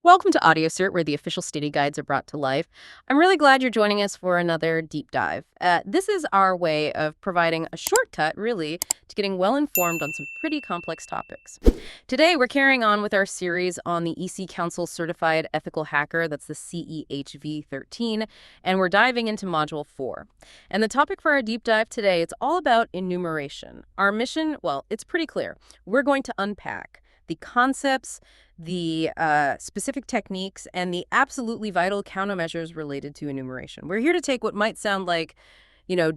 Welcome to AudioCert, where the official study guides are brought to life. I'm really glad you're joining us for another deep dive. This is our way of providing a shortcut, really, to getting well-informed on some pretty complex topics. Today, we're carrying on with our series on the EC Council Certified Ethical Hacker, that's the CEHv13, and we're diving into Module 4. And the topic for our deep dive today, it's all about enumeration. Our mission, well, it's pretty clear. We're going to unpack the concepts, the specific techniques, and the absolutely vital countermeasures related to enumeration. We're here to take what might sound like,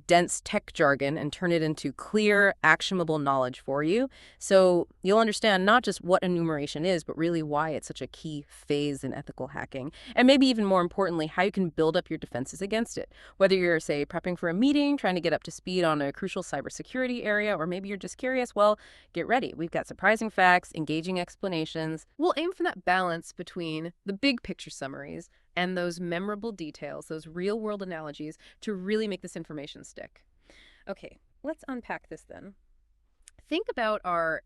dense tech jargon and turn it into clear, actionable knowledge for you. So you'll understand not just what enumeration is, but really why it's such a key phase in ethical hacking. And maybe even more importantly, how you can build up your defenses against it. Whether you're, say, prepping for a meeting, trying to get up to speed on a crucial cybersecurity area, or maybe you're just curious, well, get ready. We've got surprising facts, engaging explanations. We'll aim for that balance between the big picture summaries and those memorable details, those real-world analogies, to really make this information stick. Okay, let's unpack this then. Think about our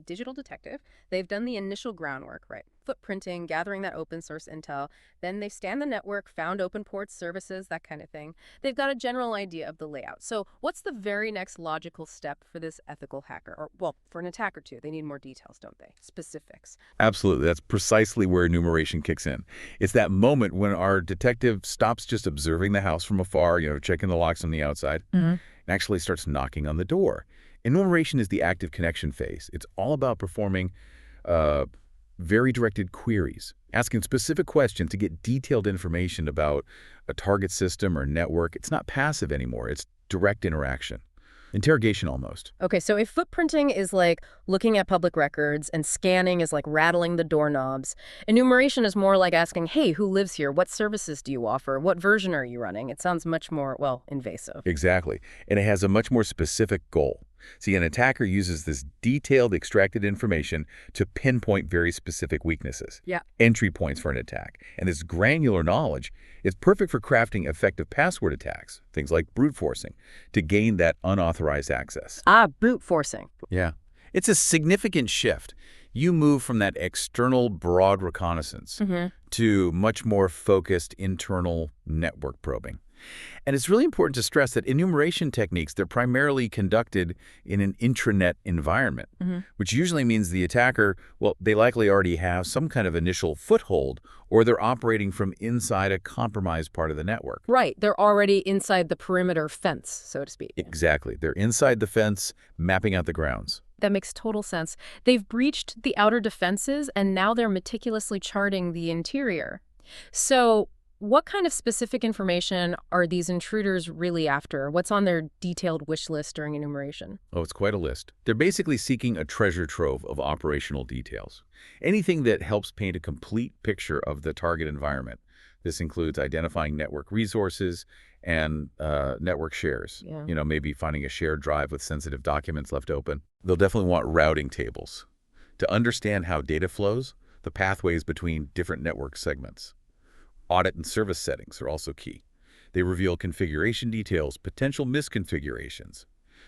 digital detective. They've done the initial groundwork, right? Footprinting, gathering that open source intel. Then they scanned the network, found open ports, services, that kind of thing. They've got a general idea of the layout. So what's the very next logical step for this ethical hacker? Or, well, for an attacker too. They need more details, don't they? Specifics. Absolutely. That's precisely where enumeration kicks in. It's that moment when our detective stops just observing the house from afar, checking the locks on the outside, and actually starts knocking on the door. Enumeration is the active connection phase. It's all about performing very directed queries, asking specific questions to get detailed information about a target system or network. It's not passive anymore. It's direct interaction. Interrogation almost. Okay, so if footprinting is like looking at public records and scanning is like rattling the doorknobs, enumeration is more like asking, hey, who lives here? What services do you offer? What version are you running? It sounds much more, well, invasive. Exactly. And it has a much more specific goal. See, an attacker uses this detailed extracted information to pinpoint very specific weaknesses, entry points for an attack. And this granular knowledge is perfect for crafting effective password attacks, things like brute forcing, to gain that unauthorized access. Brute forcing. Yeah. It's a significant shift. You move from that external broad reconnaissance to much more focused internal network probing. And it's really important to stress that enumeration techniques, they're primarily conducted in an intranet environment, which usually means the attacker, well, they likely already have some kind of initial foothold, or they're operating from inside a compromised part of the network. Right. They're already inside the perimeter fence, so to speak. Exactly. They're inside the fence, mapping out the grounds. That makes total sense. They've breached the outer defenses, and now they're meticulously charting the interior. So what kind of specific information are these intruders really after? What's on their detailed wish list during enumeration? Oh, it's quite a list. They're basically seeking a treasure trove of operational details. Anything that helps paint a complete picture of the target environment. This includes identifying network resources and network shares. Maybe finding a shared drive with sensitive documents left open. They'll definitely want routing tables to understand how data flows, the pathways between different network segments. Audit and service settings are also key. They reveal configuration details, potential misconfigurations,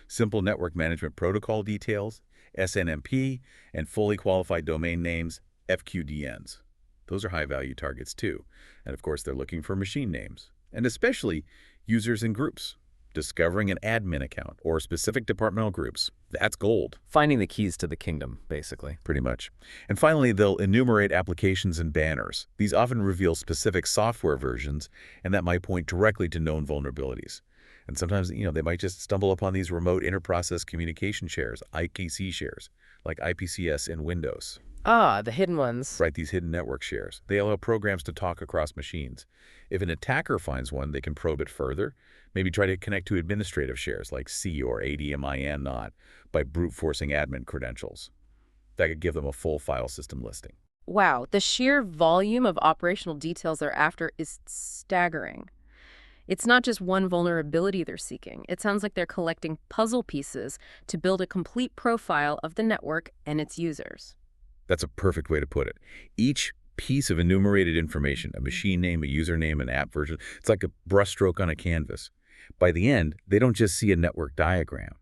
simple network management protocol details, SNMP, and fully qualified domain names, FQDNs. Those are high-value targets too. And of course, they're looking for machine names, and especially users and groups. Discovering an admin account or specific departmental groups, that's gold. Finding the keys to the kingdom, basically. Pretty much. And finally, they'll enumerate applications and banners. These often reveal specific software versions, and that might point directly to known vulnerabilities. And sometimes, they might just stumble upon these remote interprocess communication shares, IKC shares, like IPCS in Windows. The hidden ones. Right, these hidden network shares. They allow programs to talk across machines. If an attacker finds one, they can probe it further, maybe try to connect to administrative shares like C or ADMIN not by brute forcing admin credentials. That could give them a full file system listing. Wow, the sheer volume of operational details they're after is staggering. It's not just one vulnerability they're seeking. It sounds like they're collecting puzzle pieces to build a complete profile of the network and its users. That's a perfect way to put it. Each piece of enumerated information, a machine name, a username, an app version, it's like a brushstroke on a canvas. By the end, they don't just see a network diagram.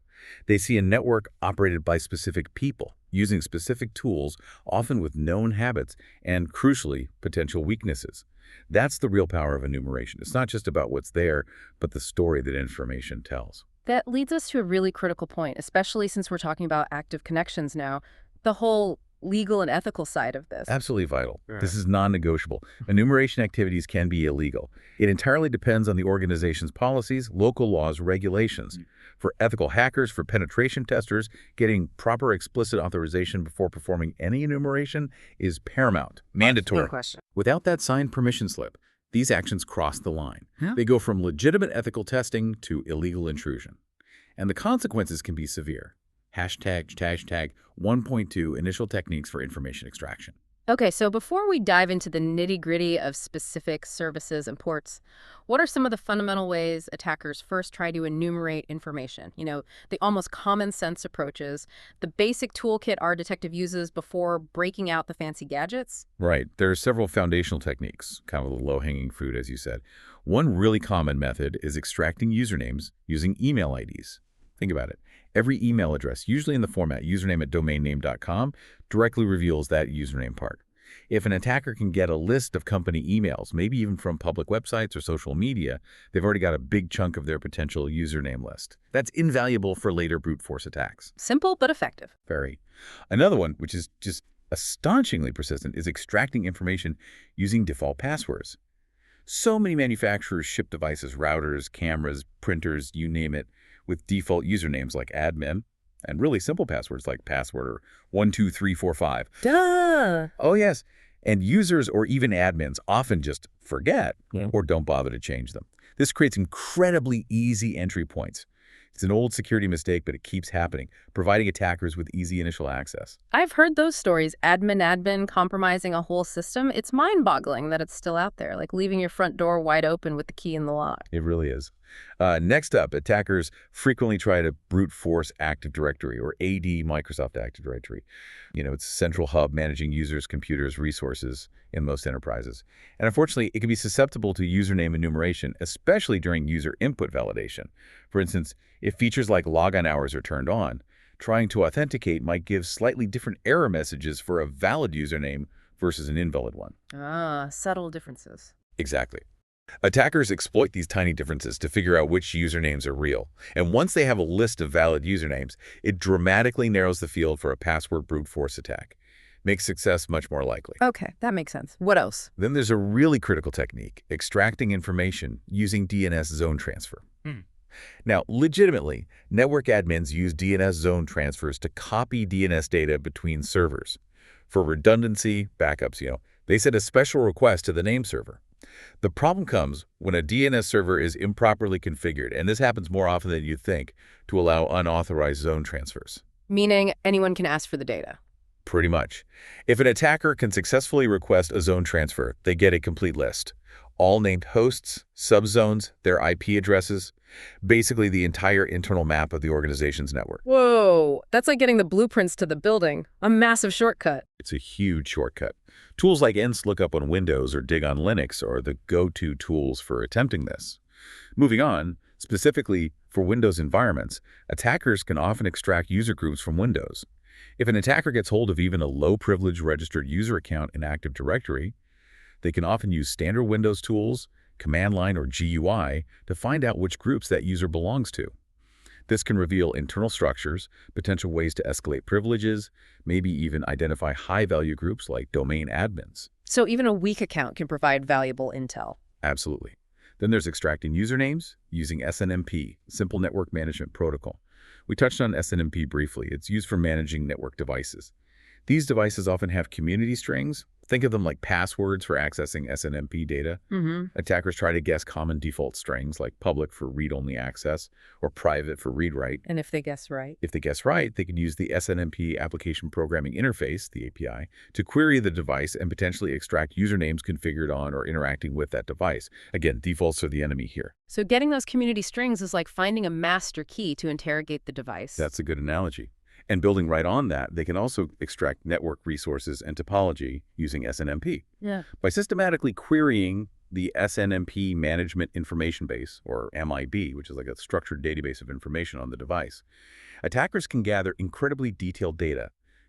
They see a network operated by specific people, using specific tools, often with known habits and, crucially, potential weaknesses. That's the real power of enumeration. It's not just about what's there, but the story that information tells. That leads us to a really critical point, especially since we're talking about active connections now. The whole legal and ethical side of this. Absolutely vital. This is non-negotiable. Enumeration activities can be illegal. It entirely depends on the organization's policies, local laws, regulations. For ethical hackers, for penetration testers, getting proper explicit authorization before performing any enumeration is paramount, mandatory. No question. Without that signed permission slip, these actions cross the line. They go from legitimate ethical testing to illegal intrusion. And the consequences can be severe. Hashtag 1.2 initial techniques for information extraction. Okay, so before we dive into the nitty-gritty of specific services and ports, what are some of the fundamental ways attackers first try to enumerate information? You know, the almost common sense approaches, the basic toolkit our detective uses before breaking out the fancy gadgets? Right. There are several foundational techniques, kind of the low-hanging fruit, as you said. One really common method is extracting usernames using email IDs. Think about it. Every email address, usually in the format username@domainname.com, directly reveals that username part. If an attacker can get a list of company emails, maybe even from public websites or social media, they've already got a big chunk of their potential username list. That's invaluable for later brute force attacks. Simple but effective. Very. Another one, which is just astonishingly persistent, is extracting information using default passwords. So many manufacturers ship devices, routers, cameras, printers, you name it, with default usernames like admin and really simple passwords like password or 12345. Duh! Oh, yes. And users or even admins often just forget or don't bother to change them. This creates incredibly easy entry points. It's an old security mistake, but it keeps happening, providing attackers with easy initial access. I've heard those stories, admin compromising a whole system. It's mind-boggling that it's still out there, like leaving your front door wide open with the key in the lock. It really is. Next up, attackers frequently try to brute force Active Directory, or AD Microsoft Active Directory. You know, it's a central hub managing users, computers, resources in most enterprises. And unfortunately, it can be susceptible to username enumeration, especially during user input validation. For instance, if features like logon hours are turned on, trying to authenticate might give slightly different error messages for a valid username versus an invalid one. Ah, subtle differences. Exactly. Attackers exploit these tiny differences to figure out which usernames are real. And once they have a list of valid usernames, it dramatically narrows the field for a password brute force attack. Makes success much more likely. Okay, that makes sense. What else? Then there's a really critical technique, extracting information using DNS Zone Transfer. Now, legitimately, network admins use DNS zone transfers to copy DNS data between servers. For redundancy, backups, they send a special request to the name server. The problem comes when a DNS server is improperly configured, and this happens more often than you'd think, to allow unauthorized zone transfers. Meaning anyone can ask for the data. Pretty much. If an attacker can successfully request a zone transfer, they get a complete list. All named hosts, subzones, their IP addresses, basically the entire internal map of the organization's network. Whoa, that's like getting the blueprints to the building. A massive shortcut. It's a huge shortcut. Tools like nslookup on Windows or dig on Linux are the go-to tools for attempting this. Moving on, specifically for Windows environments, attackers can often extract user groups from Windows. If an attacker gets hold of even a low-privilege registered user account in Active Directory, they can often use standard Windows tools, command line or GUI, to find out which groups that user belongs to. This can reveal internal structures, potential ways to escalate privileges, maybe even identify high-value groups like domain admins. So even a weak account can provide valuable intel. Absolutely. Then there's extracting usernames using SNMP, Simple Network Management Protocol. We touched on SNMP briefly. It's used for managing network devices. These devices often have community strings. Think of them like passwords for accessing SNMP data. Attackers try to guess common default strings like public for read-only access or private for read-write. And if they guess right? If they guess right, they can use the SNMP Application Programming Interface, the API, to query the device and potentially extract usernames configured on or interacting with that device. Again, defaults are the enemy here. So getting those community strings is like finding a master key to interrogate the device. That's a good analogy. And building right on that, they can also extract network resources and topology using SNMP. Yeah. By systematically querying the SNMP Management Information Base, or MIB, which is like a structured database of information on the device, attackers can gather incredibly detailed data,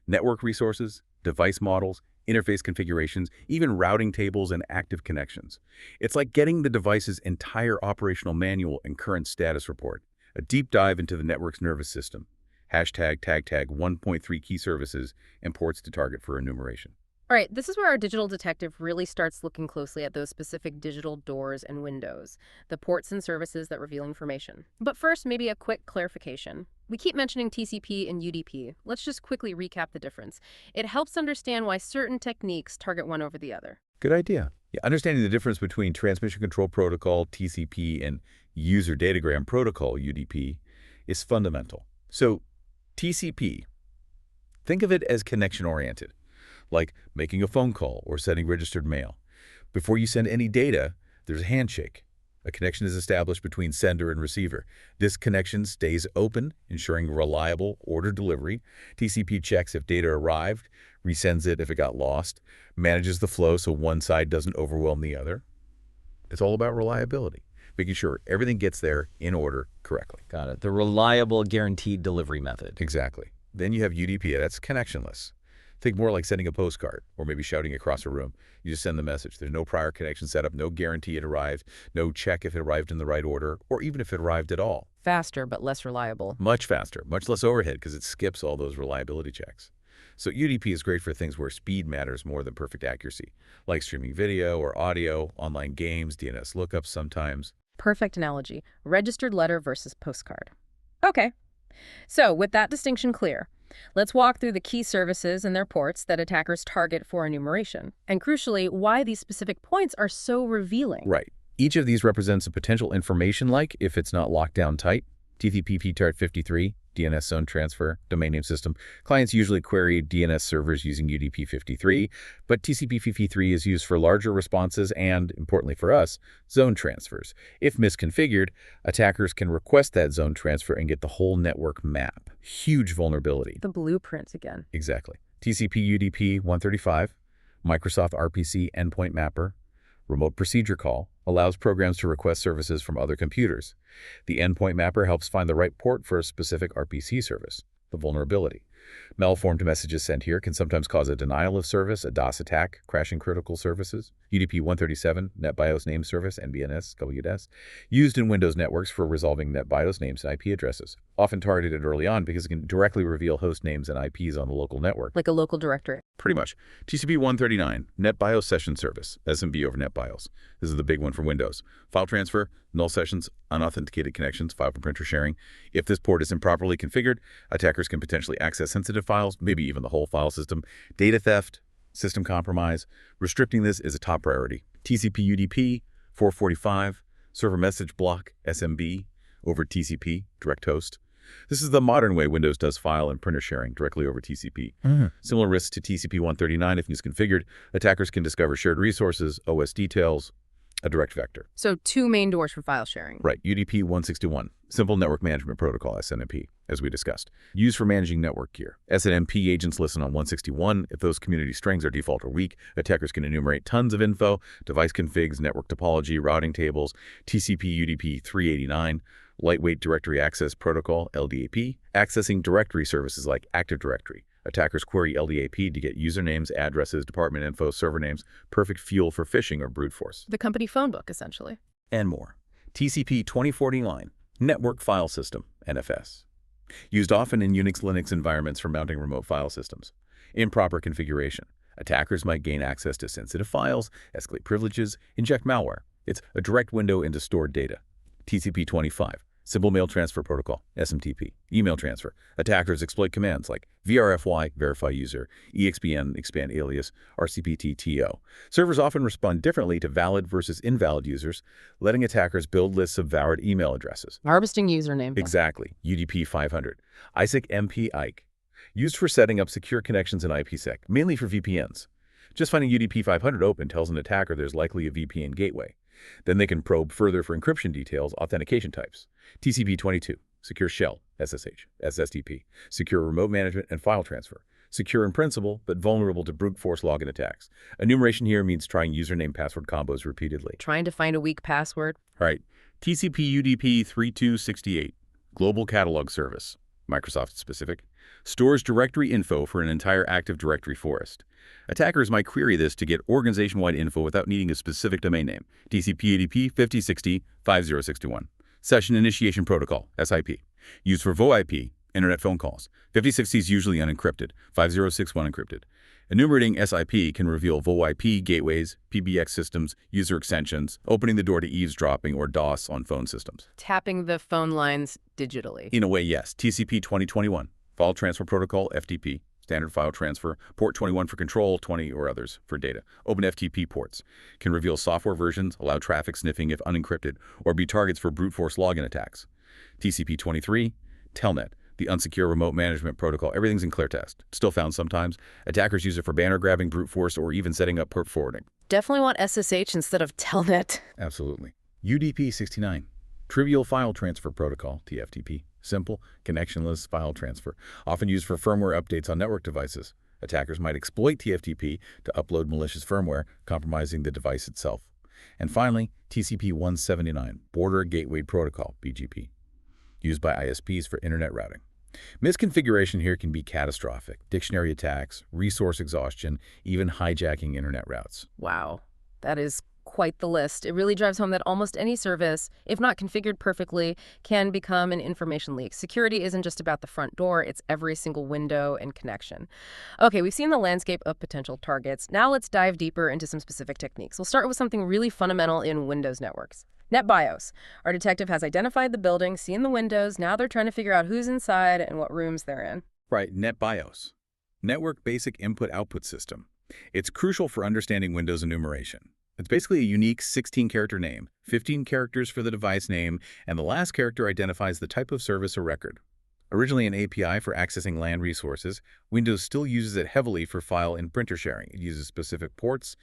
network resources, device models, interface configurations, even routing tables and active connections. It's like getting the device's entire operational manual and current status report, a deep dive into the network's nervous system. Hashtag tag 1.3 key services and ports to target for enumeration. All right, this is where our digital detective really starts looking closely at those specific digital doors and windows, the ports and services that reveal information. But first, maybe a quick clarification. We keep mentioning TCP and UDP. Let's just quickly recap the difference. It helps understand why certain techniques target one over the other. Good idea. Yeah, understanding the difference between Transmission Control Protocol, TCP, and User Datagram Protocol, UDP, is fundamental. So, TCP, think of it as connection-oriented, like making a phone call or sending registered mail. Before you send any data, there's a handshake. A connection is established between sender and receiver. This connection stays open, ensuring reliable order delivery. TCP checks if data arrived, resends it if it got lost, manages the flow so one side doesn't overwhelm the other. It's all about reliability, making sure everything gets there in order correctly. Got it. The reliable, guaranteed delivery method. Exactly. Then you have UDP, that's connectionless. Think more like sending a postcard or maybe shouting across a room. You just send the message. There's no prior connection set up, no guarantee it arrived, no check if it arrived in the right order, or even if it arrived at all. Faster, but less reliable. Much faster, much less overhead because it skips all those reliability checks. So UDP is great for things where speed matters more than perfect accuracy, like streaming video or audio, online games, DNS lookups sometimes. Perfect analogy. Registered letter versus postcard. Okay. So, with that distinction clear, let's walk through the key services and their ports that attackers target for enumeration, and crucially, why these specific points are so revealing. Right. Each of these represents a potential information like, if it's not locked down tight, TCP enumeration, DNS Zone Transfer, domain name system. Clients usually query DNS servers using UDP 53, but TCP 53 is used for larger responses and, importantly for us, zone transfers. If misconfigured, attackers can request that zone transfer and get the whole network map. Huge vulnerability. The blueprint again. Exactly. TCP UDP 135, Microsoft RPC Endpoint Mapper, Remote Procedure Call, allows programs to request services from other computers. The endpoint mapper helps find the right port for a specific RPC service. The vulnerability. Malformed messages sent here can sometimes cause a denial of service, a DOS attack, crashing critical services. UDP 137, NetBIOS name service, NBNS, WDS, used in Windows networks for resolving NetBIOS names and IP addresses, often targeted early on because it can directly reveal host names and IPs on the local network. Like a local directory. Pretty much. TCP 139, NetBIOS session service, SMB over NetBIOS. This is the big one for Windows. File transfer, null sessions, unauthenticated connections, file from printer sharing. If this port is improperly configured, attackers can potentially access sensitive files, maybe even the whole file system. Data theft, system compromise. Restricting this is a top priority. TCP UDP 445, server message block, SMB, over TCP, direct host. This is the modern way Windows does file and printer sharing directly over TCP. Similar risks to TCP 139 if misconfigured. Attackers can discover shared resources, OS details, a direct vector. So 2 main doors for file sharing. Right, UDP 161, Simple Network Management Protocol, SNMP, as we discussed. Used for managing network gear. SNMP agents listen on 161. If those community strings are default or weak, attackers can enumerate tons of info, device configs, network topology, routing tables. TCP UDP 389, Lightweight Directory Access Protocol, LDAP, accessing directory services like Active Directory. Attackers query LDAP to get usernames, addresses, department info, server names, perfect fuel for phishing or brute force. The company phone book, essentially. And more. TCP 2049, Network File System, NFS. Used often in Unix Linux environments for mounting remote file systems. Improper configuration. Attackers might gain access to sensitive files, escalate privileges, inject malware. It's a direct window into stored data. TCP 25, Simple Mail Transfer Protocol, SMTP, email transfer. Attackers exploit commands like VRFY, verify user, EXPN, expand alias, RCPT-TO. Servers often respond differently to valid versus invalid users, letting attackers build lists of valid email addresses. Harvesting username. Exactly. UDP 500, IPsec MP IKE. Used for setting up secure connections in IPsec, mainly for VPNs. Just finding UDP 500 open tells an attacker there's likely a VPN gateway. Then they can probe further for encryption details, authentication types. TCP 22, Secure Shell, SSH, SSTP, Secure Remote Management and File Transfer. Secure in principle, but vulnerable to brute force login attacks. Enumeration here means trying username-password combos repeatedly. Trying to find a weak password. Right. TCP UDP 3268, Global Catalog Service, Microsoft specific. Stores directory info for an entire Active Directory forest. Attackers might query this to get organization-wide info without needing a specific domain name. TCP/IP 5060-5061. Session Initiation Protocol, SIP. Used for VoIP, Internet phone calls. 5060 is usually unencrypted, 5061 encrypted. Enumerating SIP can reveal VoIP gateways, PBX systems, user extensions, opening the door to eavesdropping or DOS on phone systems. Tapping the phone lines digitally. In a way, yes. TCP 2021, File Transfer Protocol, FTP, Standard File Transfer, port 21 for control, 20 or others for data. Open FTP ports can reveal software versions, allow traffic sniffing if unencrypted, or be targets for brute force login attacks. TCP 23, Telnet, the unsecure remote management protocol. Everything's in clear test. Still found sometimes. Attackers use it for banner grabbing, brute force, or even setting up port forwarding. Definitely want SSH instead of Telnet. Absolutely. UDP 69, Trivial File Transfer Protocol, TFTP. Simple, connectionless file transfer, often used for firmware updates on network devices. Attackers might exploit TFTP to upload malicious firmware, compromising the device itself. And finally, TCP 179, Border Gateway Protocol, BGP, used by ISPs for internet routing. Misconfiguration here can be catastrophic. Dictionary attacks, resource exhaustion, even hijacking internet routes. Wow, that is quite the list. It really drives home that almost any service, if not configured perfectly, can become an information leak. Security isn't just about the front door, it's every single window and connection. Okay, we've seen the landscape of potential targets. Now let's dive deeper into some specific techniques. We'll start with something really fundamental in Windows networks. NetBIOS. Our detective has identified the building, seen the windows, now they're trying to figure out who's inside and what rooms they're in. Right, NetBIOS. Network Basic Input-Output System. It's crucial for understanding Windows enumeration. It's basically a unique 16-character name, 15 characters for the device name, and the last character identifies the type of service or record. Originally an API for accessing LAN resources, Windows still uses it heavily for file and printer sharing. It uses specific ports,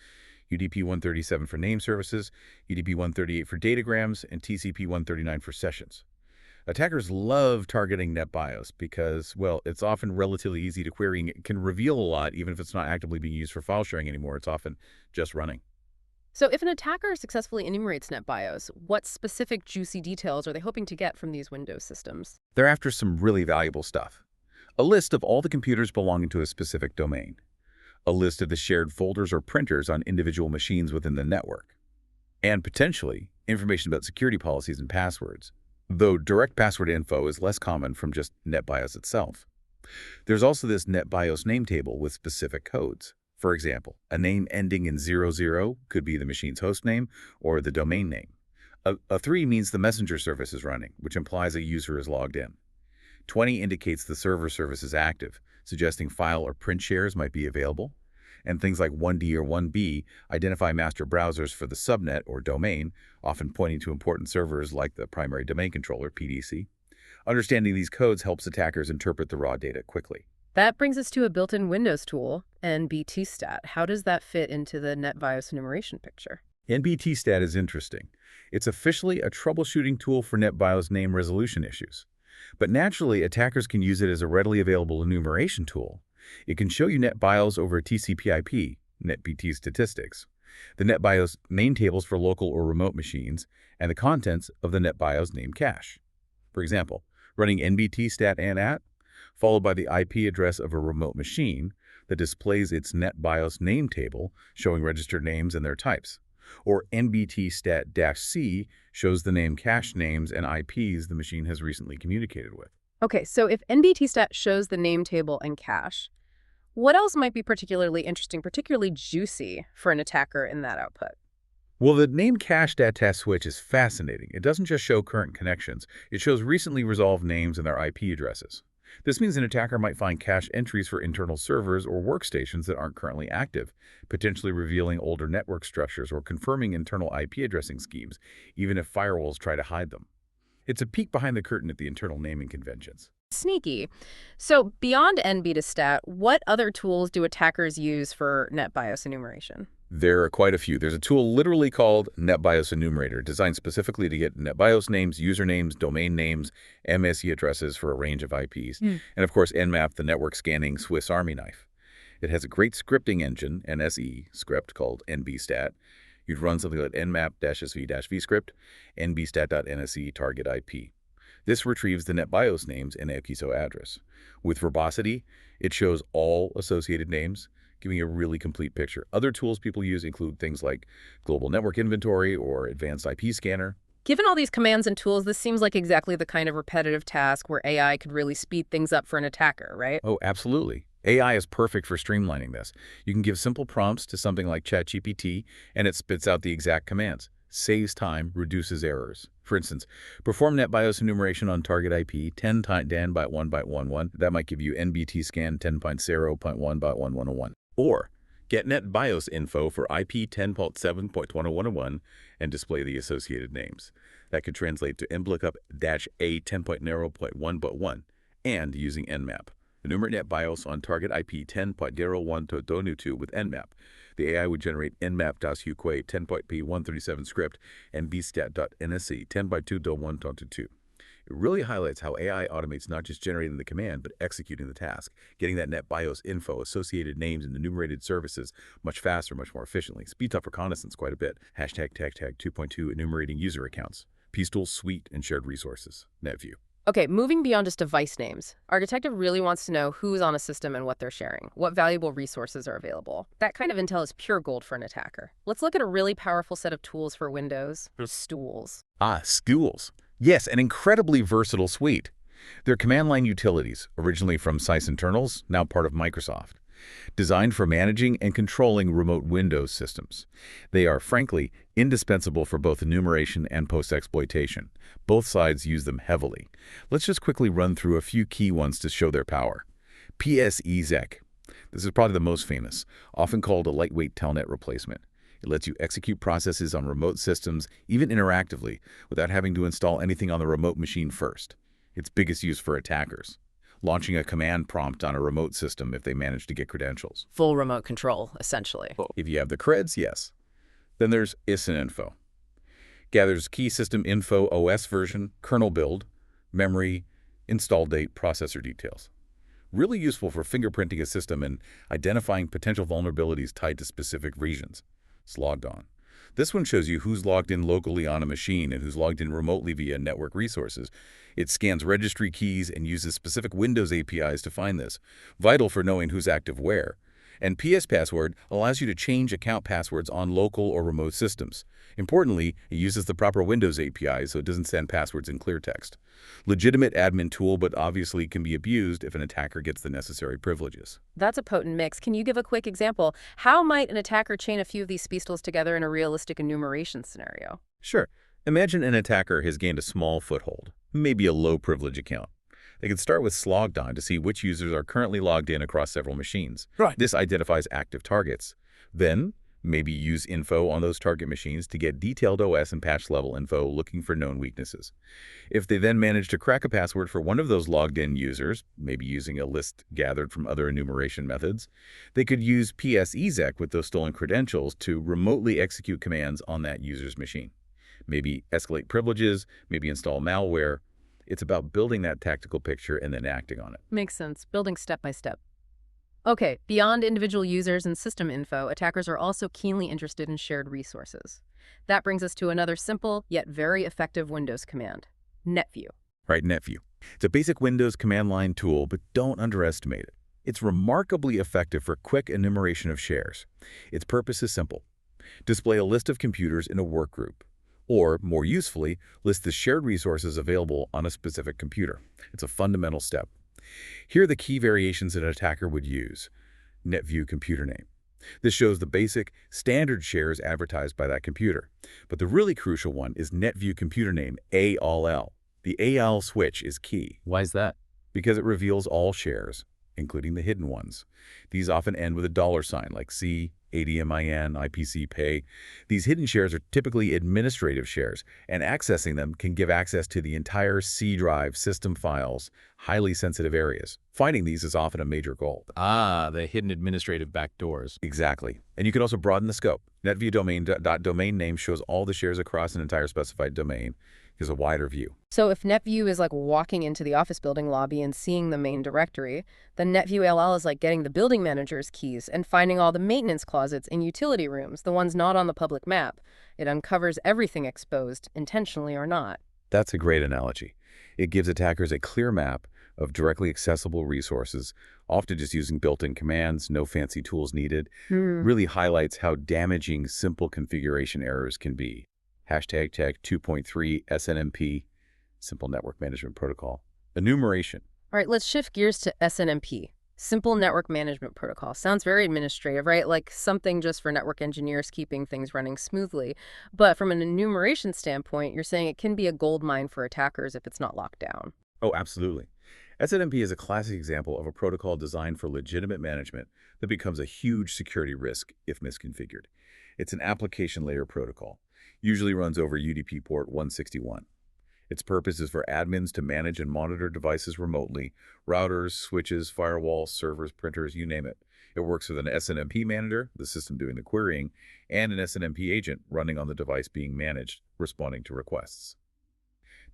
UDP 137 for name services, UDP 138 for datagrams, and TCP 139 for sessions. Attackers love targeting NetBIOS because, well, it's often relatively easy to query and it can reveal a lot even if it's not actively being used for file sharing anymore. It's often just running. So if an attacker successfully enumerates NetBIOS, what specific juicy details are they hoping to get from these Windows systems? They're after some really valuable stuff. A list of all the computers belonging to a specific domain. A list of the shared folders or printers on individual machines within the network. And potentially, information about security policies and passwords, though direct password info is less common from just NetBIOS itself. There's also this NetBIOS name table with specific codes. For example, a name ending in 00 could be the machine's host name or the domain name. A 3 means the messenger service is running, which implies a user is logged in. 20 indicates the server service is active, suggesting file or print shares might be available. And things like 1D or 1B identify master browsers for the subnet or domain, often pointing to important servers like the primary domain controller, PDC. Understanding these codes helps attackers interpret the raw data quickly. That brings us to a built-in Windows tool, NBTstat. How does that fit into the NetBIOS enumeration picture? NBTstat is interesting. It's officially a troubleshooting tool for NetBIOS name resolution issues. But naturally, attackers can use it as a readily available enumeration tool. It can show you NetBIOS over TCP/IP, NetBT statistics, the NetBIOS name tables for local or remote machines, and the contents of the NetBIOS name cache. For example, running NBTstat and followed by the IP address of a remote machine that displays its NetBIOS name table showing registered names and their types. Or NBTstat-C shows the name cache names and IPs the machine has recently communicated with. Okay, so if NBTstat shows the name table and cache, what else might be particularly interesting, particularly juicy for an attacker in that output? Well, the name cache data switch is fascinating. It doesn't just show current connections. It shows recently resolved names and their IP addresses. This means an attacker might find cache entries for internal servers or workstations that aren't currently active, potentially revealing older network structures or confirming internal IP addressing schemes, even if firewalls try to hide them. It's a peek behind the curtain at the internal naming conventions. Sneaky. So beyond NBTstat, what other tools do attackers use for NetBIOS enumeration? There are quite a few. There's a tool literally called NetBIOS Enumerator, designed specifically to get NetBIOS names, usernames, domain names, MSE addresses for a range of IPs. And of course, Nmap, the network scanning Swiss Army knife. It has a great scripting engine, NSE script called NBStat. You'd run something like nmap-sv-vscript, nbstat.nse target IP. This retrieves the NetBIOS names and AUKISO address. With verbosity, it shows all associated names, giving a really complete picture. Other tools people use include things like Global Network Inventory or Advanced IP Scanner. Given all these commands and tools, this seems like exactly the kind of repetitive task where AI could really speed things up for an attacker, right? Oh, absolutely. AI is perfect for streamlining this. You can give simple prompts to something like ChatGPT, and it spits out the exact commands. Saves time, reduces errors. For instance, perform NetBIOS enumeration on target IP 10 dan byte 1 byte 11. That might give you NBT scan 10.0.1.1.101. Or get NetBIOS info for IP 10.7.1.101 and display the associated names. That could translate to mlookup-a 10.0.1.1 and using Nmap. Enumerate NetBIOS on target IP 10.01.2 with Nmap. The AI would generate nmap.huque 10.p137 script and bstat.nsc 10.2.1.22. It really highlights how AI automates not just generating the command, but executing the task, getting that NetBIOS info, associated names, and enumerated services much faster, much more efficiently. Speeds up reconnaissance quite a bit. Hashtag tag 2.2 enumerating user accounts. Peace-Tool suite and shared resources. NetView. Okay, moving beyond just device names, our detective really wants to know who's on a system and what they're sharing, what valuable resources are available. That kind of intel is pure gold for an attacker. Let's look at a really powerful set of tools for Windows, stools. Stools. Yes, an incredibly versatile suite. They're command line utilities, originally from SICE internals, now part of Microsoft. Designed for managing and controlling remote Windows systems. They are, frankly, indispensable for both enumeration and post-exploitation. Both sides use them heavily. Let's just quickly run through a few key ones to show their power. CEHv13. This is probably the most famous, often called a lightweight telnet replacement. It lets you execute processes on remote systems, even interactively, without having to install anything on the remote machine first. Its biggest use for attackers. Launching a command prompt on a remote system if they manage to get credentials. Full remote control, essentially. If you have the creds, yes. Then there's ISIN-info. Gathers key system info, OS version, kernel build, memory, install date, processor details. Really useful for fingerprinting a system and identifying potential vulnerabilities tied to specific regions. It's logged on. This one shows you who's logged in locally on a machine and who's logged in remotely via network resources. It scans registry keys and uses specific Windows APIs to find this, vital for knowing who's active where. And PS Password allows you to change account passwords on local or remote systems. Importantly, it uses the proper Windows API so it doesn't send passwords in clear text. Legitimate admin tool, but obviously can be abused if an attacker gets the necessary privileges. That's a potent mix. Can you give a quick example? How might an attacker chain a few of these speedtools together in a realistic enumeration scenario? Sure. Imagine an attacker has gained a small foothold, maybe a low privilege account. They can start with slogdon to see which users are currently logged in across several machines. Right. This identifies active targets. Then, maybe use info on those target machines to get detailed OS and patch level info looking for known weaknesses. If they then manage to crack a password for one of those logged in users, maybe using a list gathered from other enumeration methods, they could use CEHv13 with those stolen credentials to remotely execute commands on that user's machine. Maybe escalate privileges, maybe install malware. It's about building that tactical picture and then acting on it. Makes sense. Building step by step. Okay, beyond individual users and system info, attackers are also keenly interested in shared resources. That brings us to another simple, yet very effective Windows command, NetView. Right, NetView. It's a basic Windows command line tool, but don't underestimate it. It's remarkably effective for quick enumeration of shares. Its purpose is simple. Display a list of computers in a workgroup. Or, more usefully, list the shared resources available on a specific computer. It's a fundamental step. Here are the key variations that an attacker would use. NetView computer name. This shows the basic, standard shares advertised by that computer. But the really crucial one is NetView computer name, ALL. The AL switch is key. Why is that? Because it reveals all shares, including the hidden ones. These often end with a $sign like C, ADMIN, IPC Pay. These hidden shares are typically administrative shares, and accessing them can give access to the entire C drive system files, highly sensitive areas. Finding these is often a major goal. The hidden administrative backdoors. Exactly. And you can also broaden the scope. NetView domain name shows all the shares across an entire specified domain. Gives a wider view. So if NetView is like walking into the office building lobby and seeing the main directory, then NetView LL is like getting the building manager's keys and finding all the maintenance closets in utility rooms, the ones not on the public map. It uncovers everything exposed, intentionally or not. That's a great analogy. It gives attackers a clear map of directly accessible resources, often just using built-in commands, no fancy tools needed. Really highlights how damaging simple configuration errors can be. Hashtag tag 2.3 SNMP, Simple Network Management Protocol. Enumeration. All right, let's shift gears to SNMP. Simple Network Management Protocol. Sounds very administrative, right? Like something just for network engineers keeping things running smoothly. But from an enumeration standpoint, you're saying it can be a gold mine for attackers if it's not locked down. Oh, absolutely. SNMP is a classic example of a protocol designed for legitimate management that becomes a huge security risk if misconfigured. It's an application layer protocol, usually runs over UDP port 161. Its purpose is for admins to manage and monitor devices remotely, routers, switches, firewalls, servers, printers, you name it. It works with an SNMP manager, the system doing the querying, and an SNMP agent running on the device being managed, responding to requests.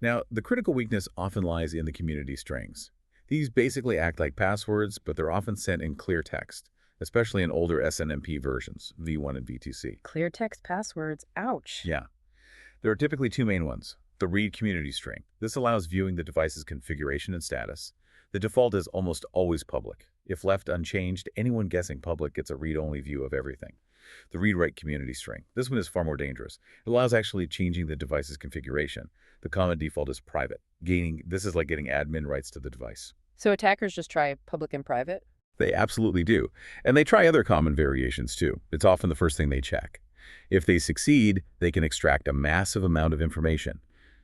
Now, the critical weakness often lies in the community strings. These basically act like passwords, but they're often sent in clear text, especially in older SNMP versions, V1 and V2C. Clear text passwords. Ouch. Yeah. There are typically two main ones. The read community string. This allows viewing the device's configuration and status. The default is almost always public. If left unchanged, anyone guessing public gets a read-only view of everything. The read-write community string. This one is far more dangerous. It allows actually changing the device's configuration. The common default is private. This is like getting admin rights to the device. So attackers just try public and private? They absolutely do. And they try other common variations too. It's often the first thing they check. If they succeed, they can extract a massive amount of information.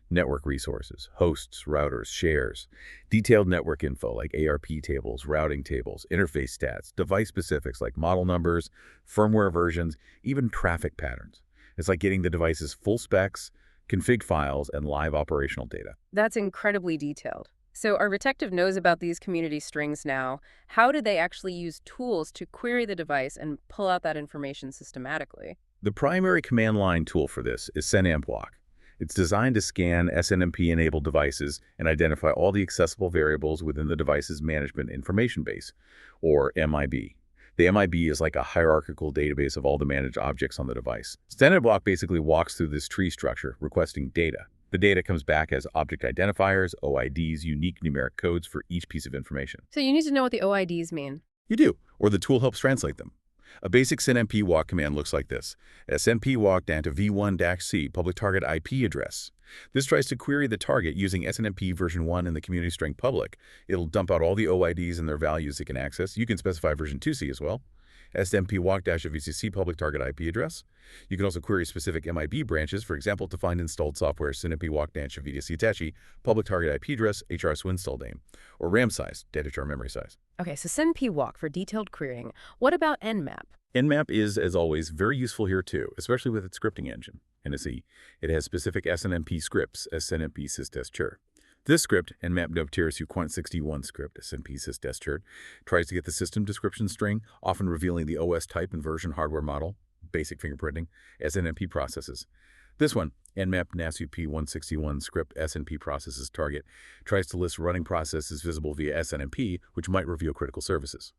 Network resources, hosts, routers, shares, detailed network info like ARP tables, routing tables, interface stats, device specifics like model numbers, firmware versions, even traffic patterns. It's like getting the device's full specs, config files, and live operational data. That's incredibly detailed. So our detective knows about these community strings now. How do they actually use tools to query the device and pull out that information systematically? The primary command line tool for this is SNMP. It's designed to scan SNMP-enabled devices and identify all the accessible variables within the device's management information base, or MIB. The MIB is like a hierarchical database of all the managed objects on the device. SNMP basically walks through this tree structure, requesting data. The data comes back as object identifiers, OIDs, unique numeric codes for each piece of information. So you need to know what the OIDs mean. You do, or the tool helps translate them. A basic SNMP walk command looks like this. SNMP walk to v1-c public target IP address. This tries to query the target using SNMP version 1 in the community string public. It'll dump out all the OIDs and their values it can access. You can specify version 2c as well. SNMP walk-VCC public target IP address. You can also query specific MIB branches, for example, to find installed software SNMP walk-VDC public target IP address, HRS install name, or RAM size, data jar memory size. Okay, so SNMP walk for detailed querying. What about Nmap? Nmap is, as always, very useful here too, especially with its scripting engine, NSE. It has specific SNMP scripts, SNMP sys-test-chur. This script, Nmap Novtirasu Quant61 script, SNMP sys-test-chur, tries to get the system description string, often revealing the OS type and version hardware model, basic fingerprinting, SNMP processes. This one, Nmap Nasu P161 script SNP processes target, tries to list running processes visible via SNMP, which might reveal critical services.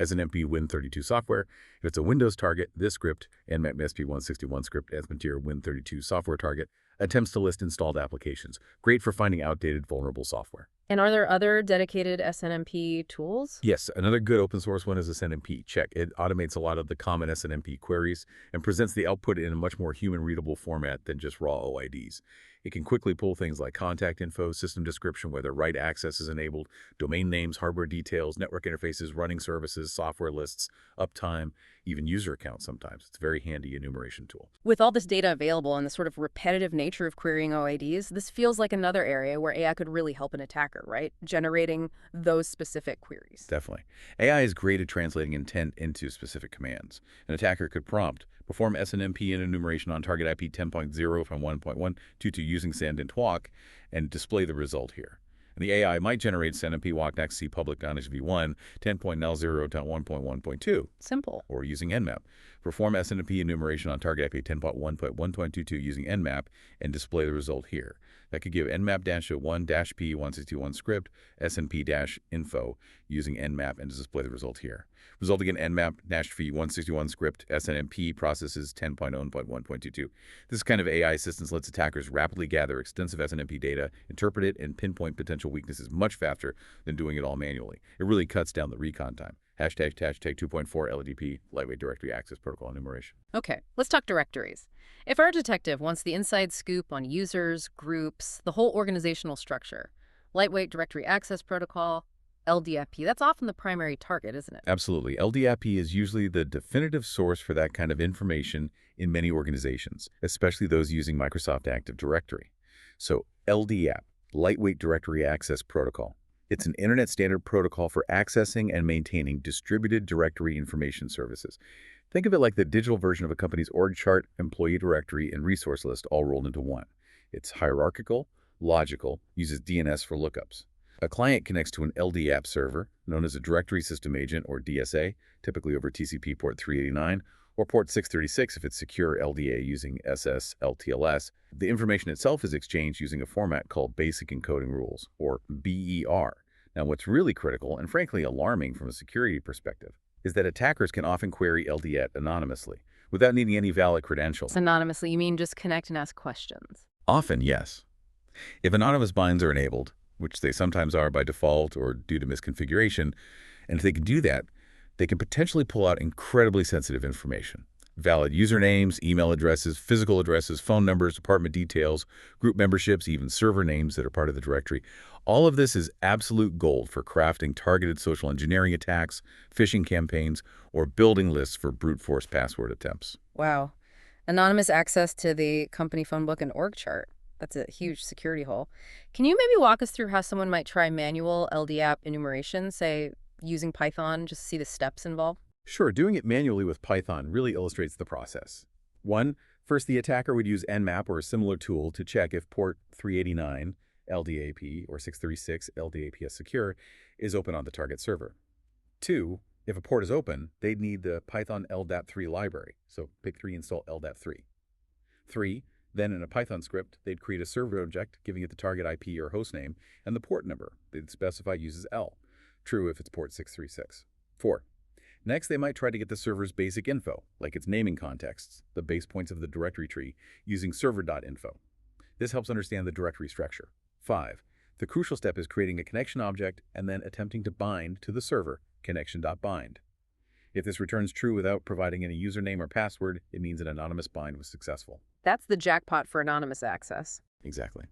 SNMP Win32 software. If it's a Windows target, this script, Nmap SP161 script SMTP Win32 software target, attempts to list installed applications. Great for finding outdated, vulnerable software. And are there other dedicated SNMP tools? Yes, another good open source one is SNMP. Check. It automates a lot of the common SNMP queries and presents the output in a much more human-readable format than just raw OIDs. It can quickly pull things like contact info, system description, whether write access is enabled, domain names, hardware details, network interfaces, running services, software lists, uptime, even user accounts sometimes. It's a very handy enumeration tool. With all this data available and the sort of repetitive nature of querying OIDs, this feels like another area where AI could really help an attacker, right? Generating those specific queries. Definitely. AI is great at translating intent into specific commands. An attacker could prompt, perform SNMP and enumeration on target IP 10.0 from 1.1 to using SNMP walk and display the result here. And the AI might generate SNMP walk.c public v1 10.0.1.1.2. Simple. Or using Nmap. Perform SNMP enumeration on target IP 10.1.1.22 using Nmap and display the result here. That could give Nmap-1-P161 script SNP-info using Nmap and display the result here. Resulting in Nmap-P161 script SNMP processes 10.0.1.22. This kind of AI assistance lets attackers rapidly gather extensive SNMP data, interpret it, and pinpoint potential weaknesses much faster than doing it all manually. It really cuts down the recon time. #2.4 LDAP, Lightweight Directory Access Protocol Enumeration. Okay, let's talk directories. If our detective wants the inside scoop on users, groups, the whole organizational structure, Lightweight Directory Access Protocol, LDAP, that's often the primary target, isn't it? Absolutely. LDAP is usually the definitive source for that kind of information in many organizations, especially those using Microsoft Active Directory. So LDAP, Lightweight Directory Access Protocol. It's an internet standard protocol for accessing and maintaining distributed directory information services. Think of it like the digital version of a company's org chart, employee directory, and resource list all rolled into one. It's hierarchical, logical, uses DNS for lookups. A client connects to an LDAP server, known as a Directory System Agent or DSA, typically over TCP port 389, or port 636 if it's secure LDA using SSL/TLS. The information itself is exchanged using a format called Basic Encoding Rules, or BER. Now, what's really critical, and frankly alarming from a security perspective, is that attackers can often query LDAP anonymously, without needing any valid credentials. Anonymously, you mean just connect and ask questions? Often, yes. If anonymous binds are enabled, which they sometimes are by default or due to misconfiguration, and if they can do that, they can potentially pull out incredibly sensitive information. Valid usernames, email addresses, physical addresses, phone numbers, department details, group memberships, even server names that are part of the directory. All of this is absolute gold for crafting targeted social engineering attacks, phishing campaigns, or building lists for brute force password attempts. Wow. Anonymous access to the company phone book and org chart. That's a huge security hole. Can you maybe walk us through how someone might try manual LDAP enumeration, say using Python, just to see the steps involved? Sure, doing it manually with Python really illustrates the process. First, the attacker would use Nmap or a similar tool to check if port 389 LDAP or 636 LDAP is secure is open on the target server. 2, if a port is open, they'd need the Python LDAP3 library, so pick 3 install LDAP3. 3, then in a Python script, they'd create a server object, giving it the target IP or hostname, and the port number. They'd specify uses L, true if it's port 636. 4. Next, they might try to get the server's basic info, like its naming contexts, the base points of the directory tree, using server.info. This helps understand the directory structure. 5. The crucial step is creating a connection object and then attempting to bind to the server, connection.bind. If this returns true without providing any username or password, it means an anonymous bind was successful. That's the jackpot for anonymous access. Exactly.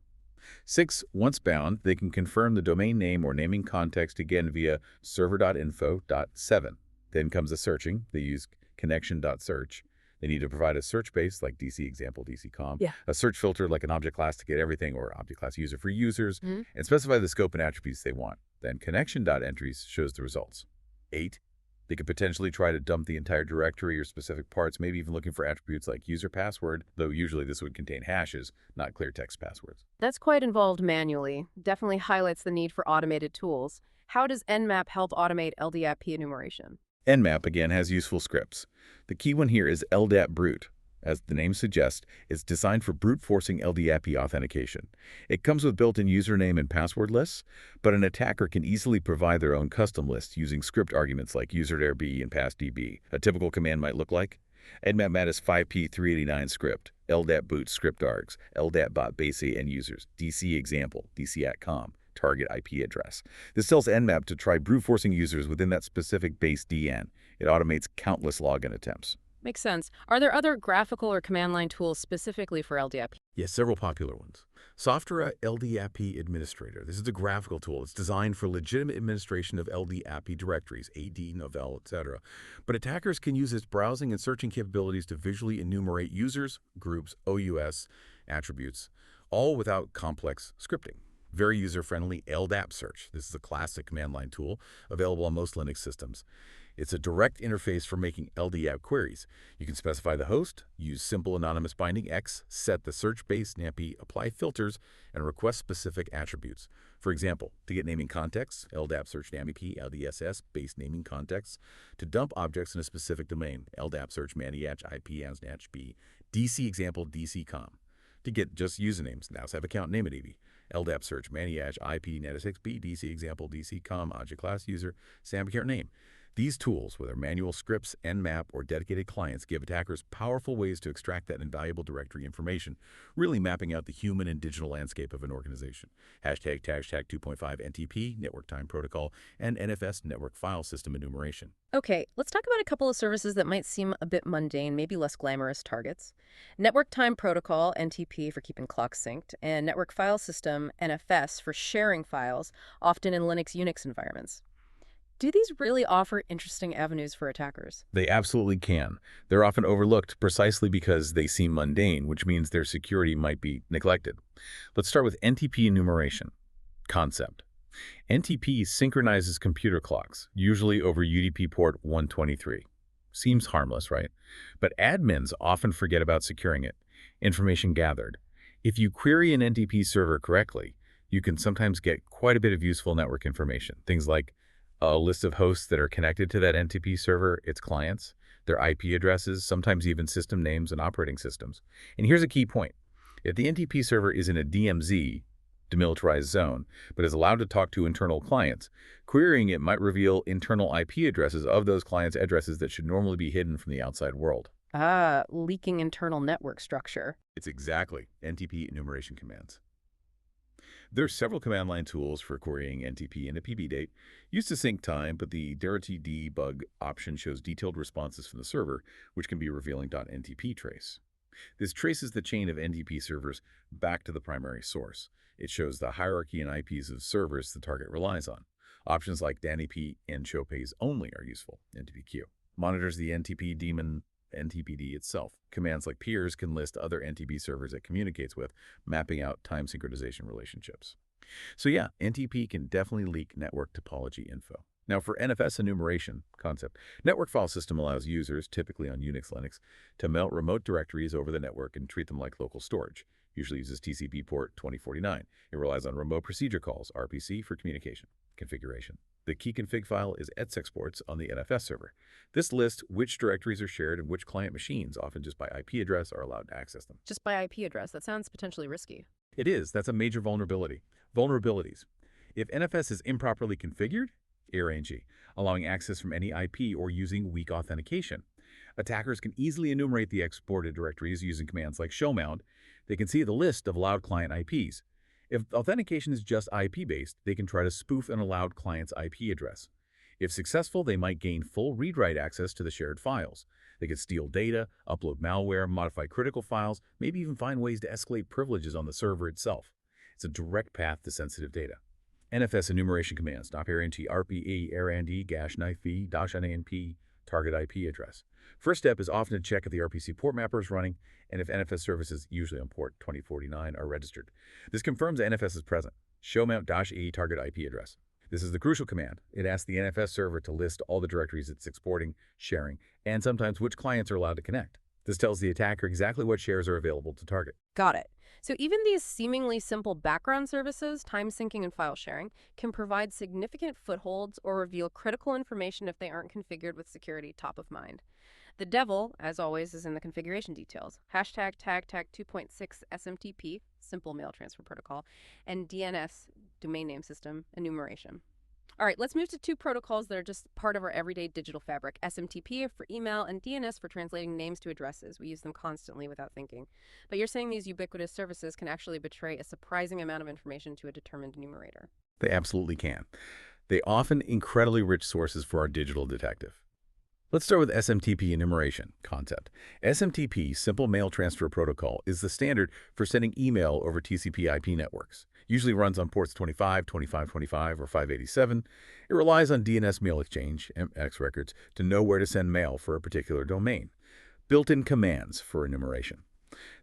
6, once bound, they can confirm the domain name or naming context again via server.info.7. Then comes the searching. They use connection.search. They need to provide a search base like DC example, DCCOM, a search filter like an object class to get everything or object class user for users, and specify the scope and attributes they want. Then connection.entries shows the results. 8, they could potentially try to dump the entire directory or specific parts, maybe even looking for attributes like user password, though usually this would contain hashes, not clear text passwords. That's quite involved manually. Definitely highlights the need for automated tools. How does Nmap help automate LDAP enumeration? Nmap, again, has useful scripts. The key one here is LDAP brute. As the name suggests, it's designed for brute forcing LDAP authentication. It comes with built-in username and password lists, but an attacker can easily provide their own custom lists using script arguments like userdb and passdb. A typical command might look like Nmap Mattis 5p389 script, LDAP boot script args, LDAP bot base end users, DC example, DC@com. Target IP address. This tells Nmap to try brute forcing users within that specific base DN. It automates countless login attempts. Makes sense. Are there other graphical or command line tools specifically for LDAP? Yes, several popular ones. Softra LDAP Administrator. This is a graphical tool. It's designed for legitimate administration of LDAP directories, AD, Novell, etc. But attackers can use its browsing and searching capabilities to visually enumerate users, groups, OUS, attributes, all without complex scripting. Very user-friendly LDAP search. This is a classic command line tool available on most Linux systems. It's a direct interface for making LDAP queries. You can specify the host, use simple anonymous binding X, set the search-based NMP, apply filters, and request specific attributes. For example, to get naming contexts, LDAP search NMP, LDSS, base naming contexts. To dump objects in a specific domain, LDAP search maniach, IP, ansnatch, B, DC example, DC com. To get just usernames, now have account name at AV. LDAP search maniach, IP, NetSXB, DC example, DC com, object class user, SAM account name. These tools, whether manual scripts, Nmap, or dedicated clients, give attackers powerful ways to extract that invaluable directory information, really mapping out the human and digital landscape of an organization. Hashtag 2.5 NTP, Network Time Protocol, and NFS Network File System Enumeration. Okay, let's talk about a couple of services that might seem a bit mundane, maybe less glamorous targets. Network Time Protocol, NTP, for keeping clocks synced, and Network File System, NFS, for sharing files, often in Linux Unix environments. Do these really offer interesting avenues for attackers? They absolutely can. They're often overlooked precisely because they seem mundane, which means their security might be neglected. Let's start with NTP enumeration. Concept. NTP synchronizes computer clocks, usually over UDP port 123. Seems harmless, right? But admins often forget about securing it. Information gathered. If you query an NTP server correctly, you can sometimes get quite a bit of useful network information. Things like a list of hosts that are connected to that NTP server, its clients, their IP addresses, sometimes even system names and operating systems. And here's a key point. If the NTP server is in a DMZ, demilitarized zone, but is allowed to talk to internal clients, querying it might reveal internal IP addresses of those clients' addresses that should normally be hidden from the outside world. Ah, leaking internal network structure. It's exactly NTP enumeration commands. There are several command line tools for querying NTP and a PB date, used to sync time, but the Dirty debug option shows detailed responses from the server, which can be revealing .ntp trace. This traces the chain of NTP servers back to the primary source. It shows the hierarchy and IPs of servers the target relies on. Options like DNP and show pays only are useful. NTPQ monitors the NTP daemon NTPD itself. Commands like peers can list other NTP servers it communicates with, mapping out time synchronization relationships. So yeah, NTP can definitely leak network topology info. Now for NFS enumeration concept, network file system allows users, typically on Unix Linux, to melt remote directories over the network and treat them like local storage. Usually uses TCP port 2049. It relies on remote procedure calls, RPC, for communication. Configuration. The key config file is IPsec ports on the NFS server. This lists which directories are shared and which client machines, often just by IP address, are allowed to access them. Just by IP address, that sounds potentially risky. It is. That's a major vulnerability. Vulnerabilities. If NFS is improperly configured, ARNG, allowing access from any IP or using weak authentication. Attackers can easily enumerate the exported directories using commands like showmount. They can see the list of allowed client IPs. If authentication is just IP-based, they can try to spoof an allowed client's IP address. If successful, they might gain full read-write access to the shared files. They could steal data, upload malware, modify critical files, maybe even find ways to escalate privileges on the server itself. It's a direct path to sensitive data. NFS enumeration commands, .rng, RPE, RND, -NIFE, -NANP, target IP address. First step is often to check if the RPC port mapper is running and if NFS services, usually on port 2049, are registered. This confirms that NFS is present. Showmount-E target IP address. This is the crucial command. It asks the NFS server to list all the directories it's exporting, sharing, and sometimes which clients are allowed to connect. This tells the attacker exactly what shares are available to target. Got it. So even these seemingly simple background services, time syncing and file sharing, can provide significant footholds or reveal critical information if they aren't configured with security top of mind. The devil, as always, is in the configuration details. Hashtag tag 2.6 SMTP, Simple Mail Transfer Protocol, and DNS, Domain Name System Enumeration. All right, let's move to two protocols that are just part of our everyday digital fabric. SMTP for email and DNS for translating names to addresses. We use them constantly without thinking. But you're saying these ubiquitous services can actually betray a surprising amount of information to a determined enumerator. They absolutely can. They often incredibly rich sources for our digital detective. Let's start with SMTP enumeration concept. SMTP, Simple Mail Transfer Protocol, is the standard for sending email over TCP IP networks. Usually runs on ports 25, 2525, or 587. It relies on DNS Mail Exchange, MX records, to know where to send mail for a particular domain. Built-in commands for enumeration.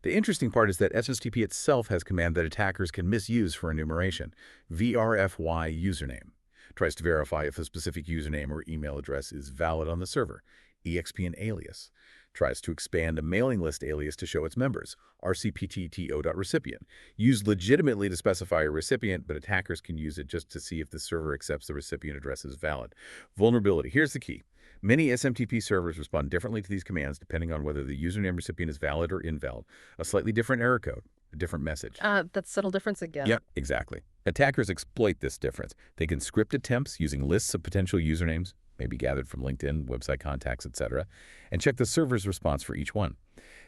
The interesting part is that SMTP itself has command that attackers can misuse for enumeration, vrfy username. Tries to verify if a specific username or email address is valid on the server. EXPN alias. Tries to expand a mailing list alias to show its members. RCPTTO.recipient. Used legitimately to specify a recipient, but attackers can use it just to see if the server accepts the recipient address as valid. Vulnerability. Here's the key. Many SMTP servers respond differently to these commands depending on whether the username recipient is valid or invalid. A slightly different error code, a different message. That's subtle difference again. Yep, exactly. Attackers exploit this difference. They can script attempts using lists of potential usernames, maybe gathered from LinkedIn, website contacts, etc., and check the server's response for each one.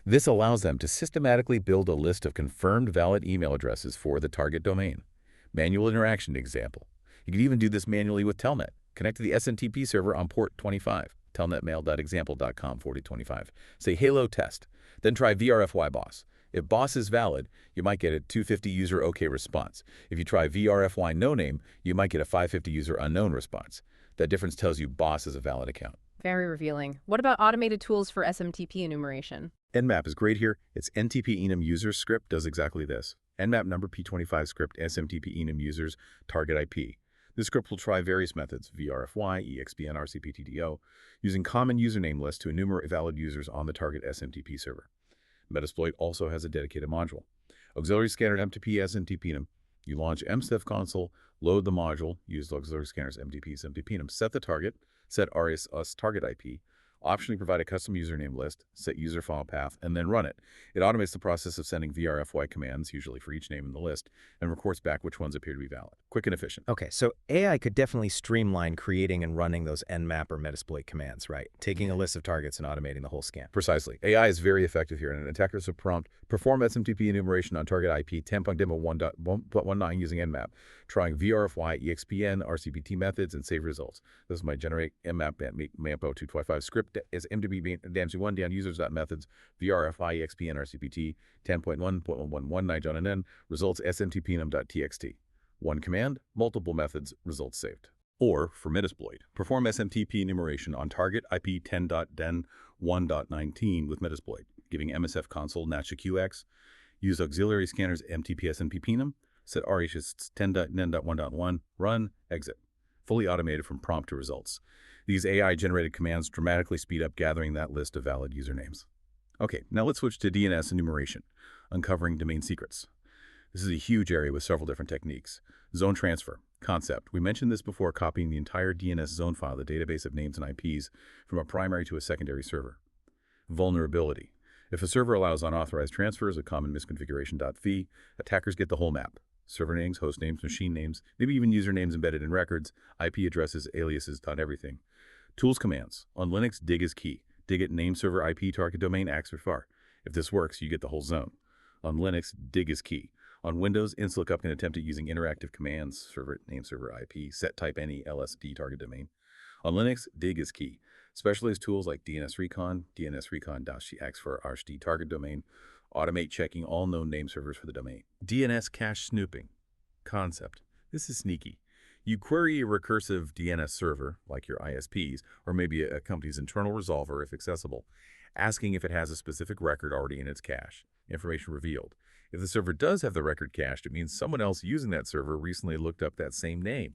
This allows them to systematically build a list of confirmed valid email addresses for the target domain. Manual interaction example. You can even do this manually with Telnet. Connect to the SNTP server on port 25, telnetmail.example.com/4025. Say hello test, then try vrfy boss. If boss is valid, you might get a 250 user OK response. If you try vrfy no name, you might get a 550 user unknown response. That difference tells you boss is a valid account. Very revealing. What about automated tools for SMTP enumeration? Nmap is great here. Its NTP Enum user script does exactly this. Nmap number P25 script SMTP Enum users target IP. This script will try various methods, vrfy, EXPN, RCPTTO, using common username lists to enumerate valid users on the target SMTP server. Metasploit also has a dedicated module. Auxiliary scanner NTP SMTP Enum. You launch mstef console, load the module, use the auxiliary scanners MTP SMTP Enum, set the target, set RSUS target IP, optionally provide a custom username list, set user file path, and then run it. It automates the process of sending vrfy commands, usually for each name in the list, and reports back which ones appear to be valid. Quick and efficient. Okay, so AI could definitely streamline creating and running those Nmap or Metasploit commands, right? Taking a list of targets and automating the whole scan. Precisely. AI is very effective here, and an attacker will prompt perform SMTP enumeration on target IP 10.demo1.19 using Nmap, trying vrfy, EXPN, RCPT methods, and save results. This might generate Nmap MAMPO225 script as MTP DAMC1 down users.methods, vrfy, EXPN, RCPT 10.1.119 John and N, results smtpnum.txt. One command, multiple methods, results saved. Or, for Metasploit, perform SMTP enumeration on target IP 10.den1.19 with Metasploit, giving MSF console NatchaQX, use auxiliary scanners MTP SMTPnum, set RHS 10.den.1.1, run, exit. Fully automated from prompt to results. These AI-generated commands dramatically speed up gathering that list of valid usernames. Okay, now let's switch to DNS enumeration, uncovering domain secrets. This is a huge area with several different techniques. Zone transfer, concept. We mentioned this before, copying the entire DNS zone file, the database of names and IPs, from a primary to a secondary server. Vulnerability. If a server allows unauthorized transfers, a common misconfiguration.phi, attackers get the whole map. Server names, host names, machine names, maybe even usernames embedded in records, IP addresses, aliases, everything. Tools commands. On Linux, dig is key. Dig at name server IP target domain /var. If this works, you get the whole zone. On Linux, dig is key. On Windows, inslookup can attempt it using interactive commands, server name server IP, set type any LSD target domain. On Linux, dig is key. Specialized tools like DNS Recon, DNS Recon-x for RHD target domain, automate checking all known name servers for the domain. DNS Cache Snooping. Concept. This is sneaky. You query a recursive DNS server, like your ISPs, or maybe a company's internal resolver if accessible, asking if it has a specific record already in its cache. Information revealed. If the server does have the record cached, it means someone else using that server recently looked up that same name.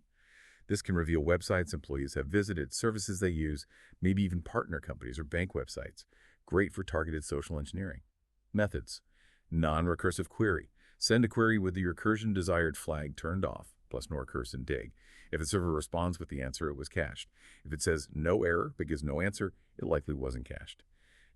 This can reveal websites employees have visited, services they use, maybe even partner companies or bank websites. Great for targeted social engineering. Methods. Non-recursive query. Send a query with the recursion desired flag turned off, plus no recursion dig. If the server responds with the answer, it was cached. If it says no error but gives no answer, it likely wasn't cached.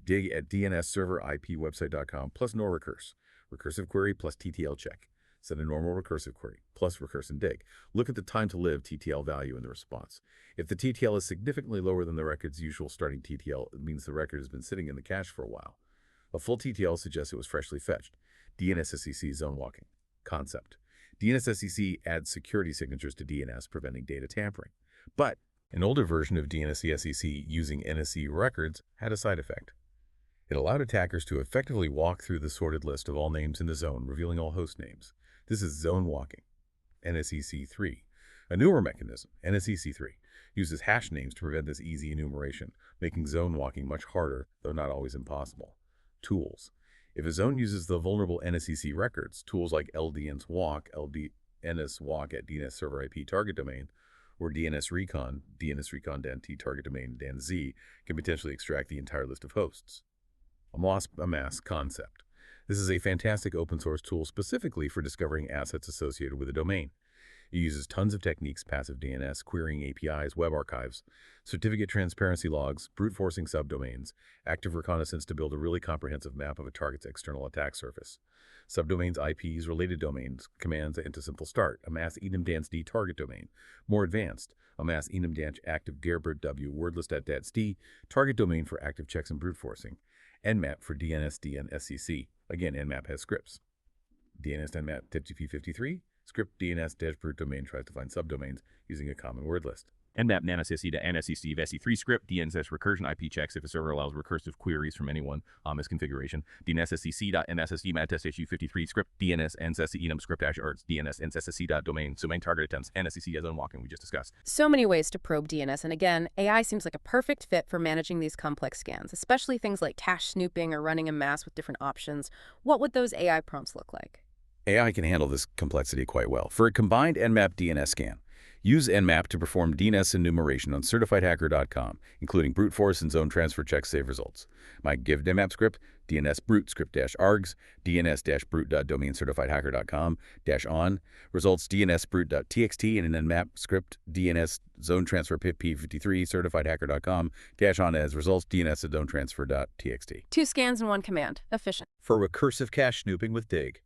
Dig at DNS server IP website.com plus no recurse. Recursive query plus TTL check. Send a normal recursive query plus recursion dig. Look at the time to live TTL value in the response. If the TTL is significantly lower than the record's usual starting TTL, it means the record has been sitting in the cache for a while. A full TTL suggests it was freshly fetched. DNSSEC zone walking. Concept. DNSSEC adds security signatures to DNS, preventing data tampering. But an older version of DNSSEC using NSE records had a side effect. It allowed attackers to effectively walk through the sorted list of all names in the zone, revealing all host names. This is zone walking. NSEC3. A newer mechanism, NSEC3, uses hash names to prevent this easy enumeration, making zone walking much harder, though not always impossible. Tools. If a zone uses the vulnerable NSEC records, tools like LDNS walk at DNS server IP target domain, or DNS Recon, DNS-Recon-DAN-T target domain DAN-Z, can potentially extract the entire list of hosts. Amass concept. This is a fantastic open source tool specifically for discovering assets associated with a domain. It uses tons of techniques, passive DNS, querying APIs, web archives, certificate transparency logs, brute forcing subdomains, active reconnaissance to build a really comprehensive map of a target's external attack surface. Subdomains, IPs, related domains, commands into simple start, Amass enum-DANS-D target domain. More advanced, Amass enum-DANS active gearbird w wordlist.DANS-D target domain for active checks and brute forcing. Nmap for DNS DNSSEC. Again, Nmap has scripts. DNS Nmap NTP-53. Script DNS-brute domain tries to find subdomains using a common word list. Nmap NSSE-NSCC-VSE3 script DNSS recursion IP checks if a server allows recursive queries from any one Amass configuration. DNSSEC.NSSE-CEHv13 script DNS enum script -arts DNS domain target attempts NSCC zone walking we just discussed. So many ways to probe DNS, and again, AI seems like a perfect fit for managing these complex scans, especially things like cache snooping or running Amass with different options. What would those AI prompts look like? AI can handle this complexity quite well. For a combined Nmap DNS scan, use Nmap to perform DNS enumeration on CEHv13, including brute force and zone transfer checks save results. My give Nmap script, DNS brute script -args, DNS-brute.domain CEHv13-on, results DNS brute.txt, and an Nmap script, DNS Zone Transfer PIP-53 CEHv13-on as results DNS Zone Transfer.txt. 2 scans in 1 command. Efficient. For recursive cache snooping with DIG,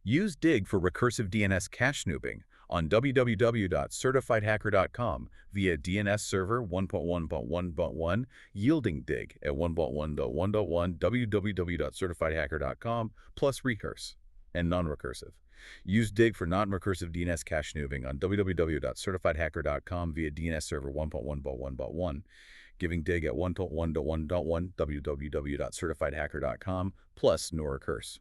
use DIG for recursive DNS cache snooping on www.certifiedhacker.com via DNS server 1.1.1.1, yielding DIG at 1.1.1.1 www.certifiedhacker.com plus recurse and non-recursive. Use DIG for non-recursive DNS cache snooping on www.certifiedhacker.com via DNS server 1.1.1.1, giving DIG at 1.1.1.1 www.certifiedhacker.com plus no recurse.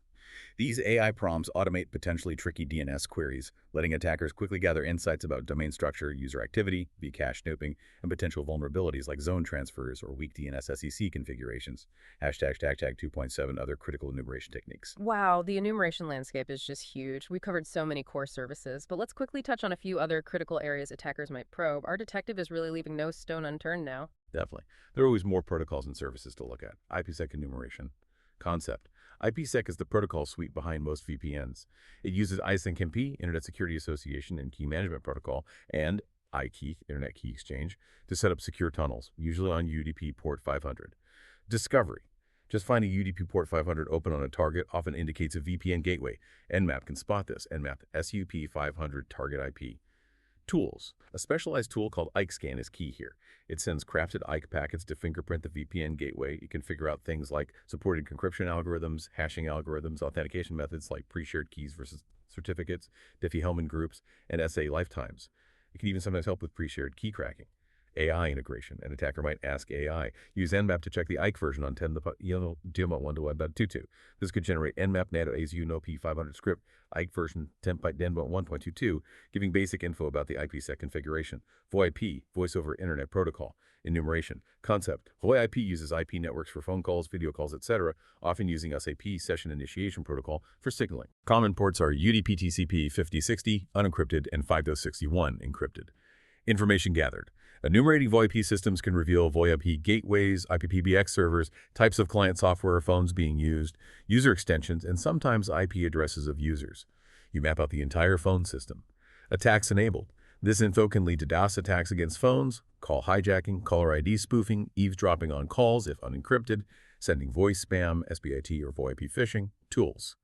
These AI prompts automate potentially tricky DNS queries, letting attackers quickly gather insights about domain structure, user activity, via cache snooping, and potential vulnerabilities like zone transfers or weak DNSSEC configurations. Hashtag 2.7 other critical enumeration techniques. Wow, the enumeration landscape is just huge. We covered so many core services, but let's quickly touch on a few other critical areas attackers might probe. Our detective is really leaving no stone unturned now. Definitely. There are always more protocols and services to look at. IPsec enumeration. Concept. IPsec is the protocol suite behind most VPNs. It uses SNMP, Internet Security Association and Key Management Protocol, and iKey, Internet Key Exchange, to set up secure tunnels, usually on UDP port 500. Discovery. Just finding UDP port 500 open on a target often indicates a VPN gateway. Nmap can spot this. Nmap SUP500 target IP. Tools. A specialized tool called IKEScan is key here. It sends crafted IKE packets to fingerprint the VPN gateway. You can figure out things like supported encryption algorithms, hashing algorithms, authentication methods like pre-shared keys versus certificates, Diffie-Hellman groups, and SA lifetimes. It can even sometimes help with pre-shared key cracking. AI integration. An attacker might ask AI, use Nmap to check the IKE version on 10.1.1.22. This could generate Nmap NATO-AZU no P500 script, IKE version 10.1.1.22, giving basic info about the IPsec configuration. VoiP, Voice over Internet Protocol. Enumeration. Concept. VoiP uses IP networks for phone calls, video calls, etc., often using SAP Session Initiation Protocol for signaling. Common ports are UDP TCP 5060, unencrypted, and 5061, encrypted. Information gathered. Enumerating VoIP systems can reveal VoIP gateways, IPPBX servers, types of client software or phones being used, user extensions, and sometimes IP addresses of users. You map out the entire phone system. Attacks enabled. This info can lead to DOS attacks against phones, call hijacking, caller ID spoofing, eavesdropping on calls if unencrypted, sending voice spam, SBIT, or VoIP phishing. Tools.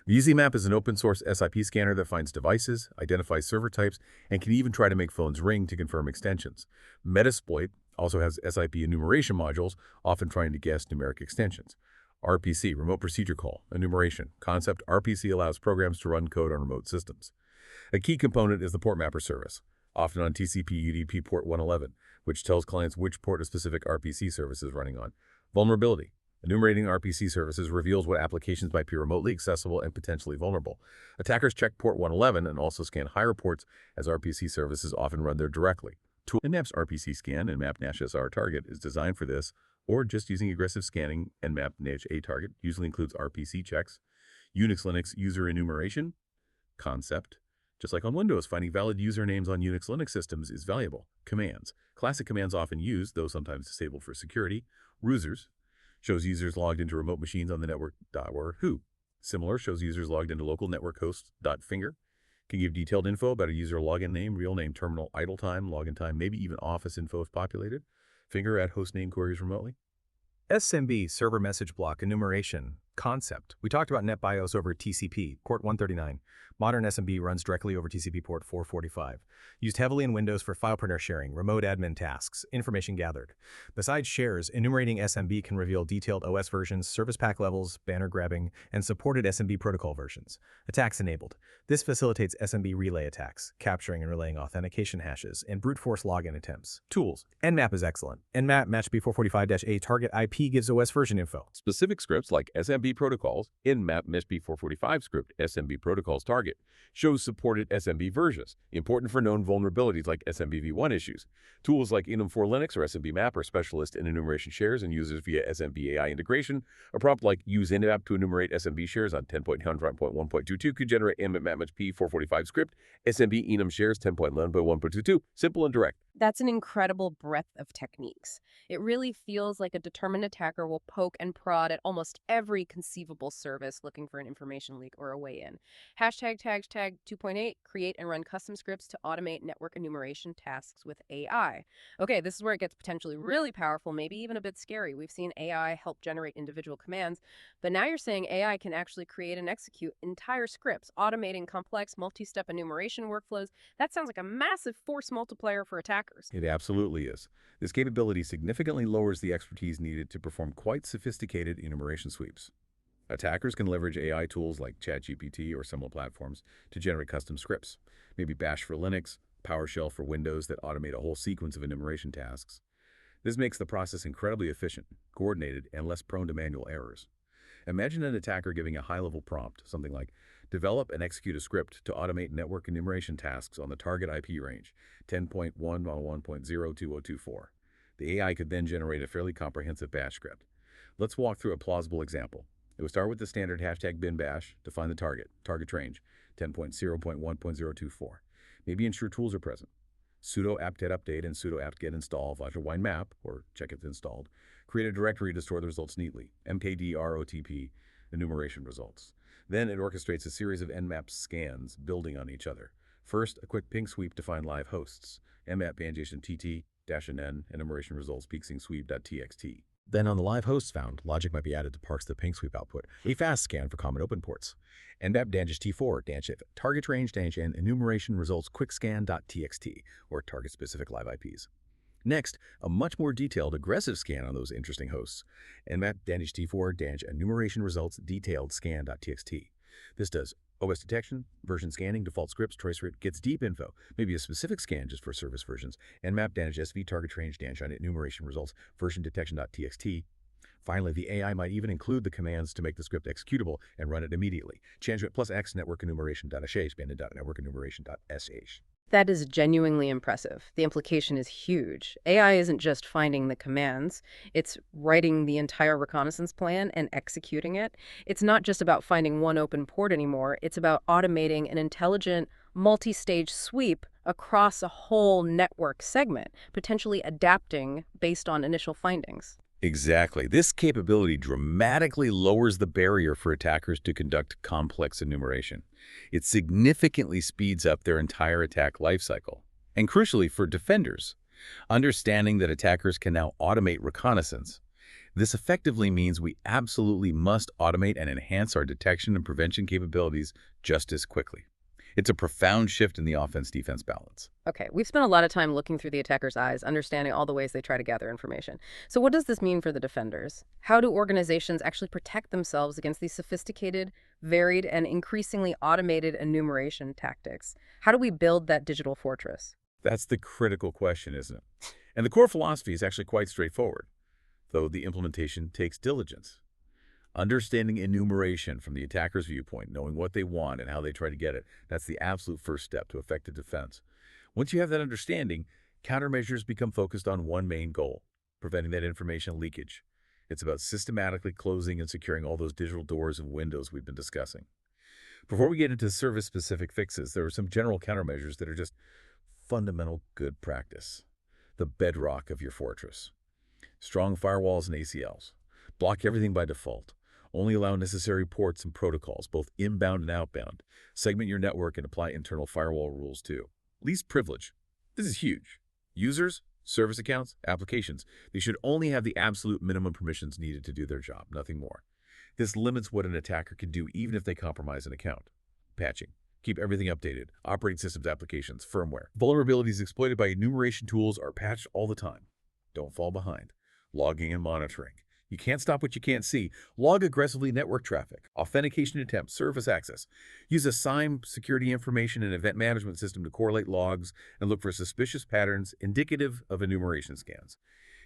VZMap is an open-source SIP scanner that finds devices, identifies server types, and can even try to make phones ring to confirm extensions. Metasploit also has SIP enumeration modules, often trying to guess numeric extensions. RPC, Remote Procedure Call, Enumeration. Concept, RPC allows programs to run code on remote systems. A key component is the port mapper service, often on TCP UDP port 111, which tells clients which port a specific RPC service is running on. Vulnerability. Enumerating RPC services reveals what applications might be remotely accessible and potentially vulnerable. Attackers check port 111 and also scan higher ports as RPC services often run there directly. Nmap's RPC scan, Nmap NASH-SR target, is designed for this, or just using aggressive scanning. Nmap NASH-A target usually includes RPC checks. Unix Linux user enumeration. Concept. Just like on Windows, finding valid usernames on Unix Linux systems is valuable. Commands. Classic commands often used, though sometimes disabled for security. Roosers shows users logged into remote machines on the network. .who. Similar shows users logged into local network hosts. .finger can give detailed info about a user login name, real name, terminal, idle time, login time, maybe even office info if populated. Finger at host name queries remotely. SMB server message block enumeration concept. We talked about NetBIOS over TCP, port 139. Modern SMB runs directly over TCP port 445. Used heavily in Windows for file printer sharing, remote admin tasks, information gathered. Besides shares, enumerating SMB can reveal detailed OS versions, service pack levels, banner grabbing, and supported SMB protocol versions. Attacks enabled. This facilitates SMB relay attacks, capturing and relaying authentication hashes, and brute force login attempts. Tools. Nmap is excellent. Nmap match B445-A target IP gives OS version info. Specific scripts like SMB protocols, Nmap MeshB445 script, SMB protocols target, shows supported SMB versions, important for known vulnerabilities like SMBv1 issues. Tools like Enum for Linux or SMB Map are specialist in enumeration shares and users via SMB AI integration. A prompt like use Nmap to enumerate SMB shares on 10.100.1.22 could generate Nmap match P445 script, SMB enum shares 10.11.1.22. Simple and direct. That's an incredible breadth of techniques. It really feels like a determined attacker will poke and prod at almost every conceivable service looking for an information leak or a way in. Hashtag 2.8, create and run custom scripts to automate network enumeration tasks with AI. Okay, this is where it gets potentially really powerful, maybe even a bit scary. We've seen AI help generate individual commands, but now you're saying AI can actually create and execute entire scripts, automating complex multi-step enumeration workflows. That sounds like a massive force multiplier for attackers. It absolutely is. This capability significantly lowers the expertise needed to perform quite sophisticated enumeration sweeps. Attackers can leverage AI tools like ChatGPT or similar platforms to generate custom scripts, maybe Bash for Linux, PowerShell for Windows that automate a whole sequence of enumeration tasks. This makes the process incredibly efficient, coordinated, and less prone to manual errors. Imagine an attacker giving a high-level prompt, something like, develop and execute a script to automate network enumeration tasks on the target IP range, 10.1.1.02024. The AI could then generate a fairly comprehensive bash script. Let's walk through a plausible example. It would start with the standard hashtag bin bash to find the target range, 10.0.1.024. Maybe ensure tools are present. Sudo apt-get update and sudo apt-get install /winmap, or check if installed. Create a directory to store the results neatly, mkd-rotp enumeration results. Then it orchestrates a series of Nmap scans building on each other. First, a quick ping sweep to find live hosts, nmap /tt-n enumeration results peeksing-sweep.txt. Then on the live hosts found, logic might be added to parse the ping sweep output, a fast scan for common open ports. Nmap -t4 target range -n enumeration results quickscan.txt, or target-specific live IPs. Next, a much more detailed aggressive scan on those interesting hosts. Nmap -t4 enumeration results detailed scan.txt. This does OS detection, version scanning, default scripts, trace route, gets deep info, maybe a specific scan just for service versions, Nmap -sv target range -on enumeration results, version detection.txt. Finally, the AI might even include the commands to make the script executable and run it immediately. Change plus x network enumeration.sh, network enumeration.sh. That is genuinely impressive. The implication is huge. AI isn't just finding the commands, it's writing the entire reconnaissance plan and executing it. It's not just about finding one open port anymore, it's about automating an intelligent, multi-stage sweep across a whole network segment, potentially adapting based on initial findings. Exactly. This capability dramatically lowers the barrier for attackers to conduct complex enumeration. It significantly speeds up their entire attack lifecycle. And crucially for defenders, understanding that attackers can now automate reconnaissance, this effectively means we absolutely must automate and enhance our detection and prevention capabilities just as quickly. It's a profound shift in the offense-defense balance. Okay, we've spent a lot of time looking through the attacker's eyes, understanding all the ways they try to gather information. So what does this mean for the defenders? How do organizations actually protect themselves against these sophisticated, varied, and increasingly automated enumeration tactics? How do we build that digital fortress? That's the critical question, isn't it? And the core philosophy is actually quite straightforward, though the implementation takes diligence. Understanding enumeration from the attacker's viewpoint, knowing what they want and how they try to get it, that's the absolute first step to effective defense. Once you have that understanding, countermeasures become focused on one main goal, preventing that information leakage. It's about systematically closing and securing all those digital doors and windows we've been discussing. Before we get into service-specific fixes, there are some general countermeasures that are just fundamental good practice. The bedrock of your fortress. Strong firewalls and ACLs. Block everything by default. Only allow necessary ports and protocols, both inbound and outbound. Segment your network and apply internal firewall rules too. Least privilege. This is huge. Users, service accounts, applications. They should only have the absolute minimum permissions needed to do their job, nothing more. This limits what an attacker can do even if they compromise an account. Patching. Keep everything updated. Operating systems, applications, firmware. Vulnerabilities exploited by enumeration tools are patched all the time. Don't fall behind. Logging and monitoring. You can't stop what you can't see. Log aggressively network traffic, authentication attempts, service access. Use a SIEM security information and event management system to correlate logs and look for suspicious patterns indicative of enumeration scans.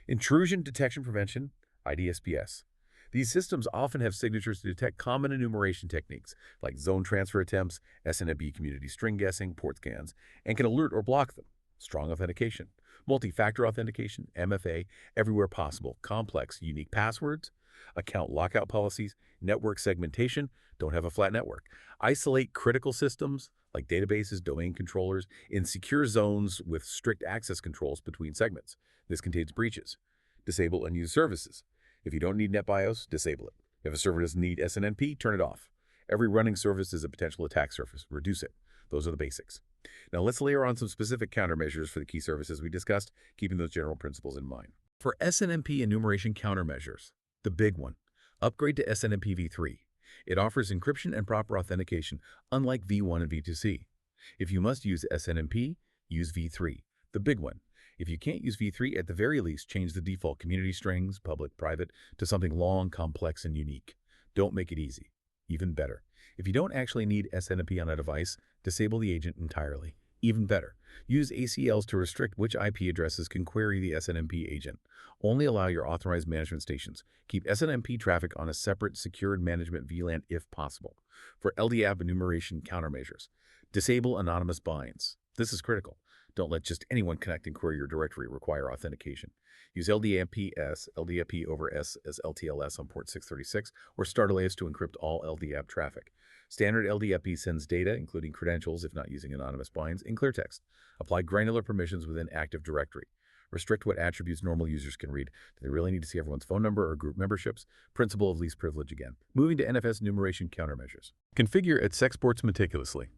Intrusion detection prevention, IDSPS. These systems often have signatures to detect common enumeration techniques like zone transfer attempts, SNMP community string guessing, port scans, and can alert or block them. Strong authentication. Multi-factor authentication, MFA, everywhere possible. Complex, unique passwords, account lockout policies, network segmentation, don't have a flat network. Isolate critical systems like databases, domain controllers, in secure zones with strict access controls between segments. This contains breaches. Disable unused services. If you don't need NetBIOS, disable it. If a server doesn't need SNMP, turn it off. Every running service is a potential attack surface. Reduce it. Those are the basics. Now let's layer on some specific countermeasures for the key services we discussed, keeping those general principles in mind. For SNMP enumeration countermeasures, the big one, upgrade to SNMP v3. It offers encryption and proper authentication, unlike v1 and v2c. If you must use SNMP, use v3, the big one. If you can't use v3, at the very least, change the default community strings, public, private, to something long, complex, and unique. Don't make it easy. Even better. If you don't actually need SNMP on a device, disable the agent entirely. Even better, use ACLs to restrict which IP addresses can query the SNMP agent. Only allow your authorized management stations. Keep SNMP traffic on a separate secured management VLAN if possible. For LDAP enumeration countermeasures, disable anonymous binds. This is critical. Don't let just anyone connect and query your directory. Require authentication. Use LDAP over S as LTLS on port 636 or start alias to encrypt all LDAP traffic. Standard LDAP sends data, including credentials if not using anonymous binds, in clear text. Apply granular permissions within Active Directory. Restrict what attributes normal users can read. Do they really need to see everyone's phone number or group memberships? Principle of least privilege again. Moving to NFS enumeration countermeasures. Configure its exports meticulously.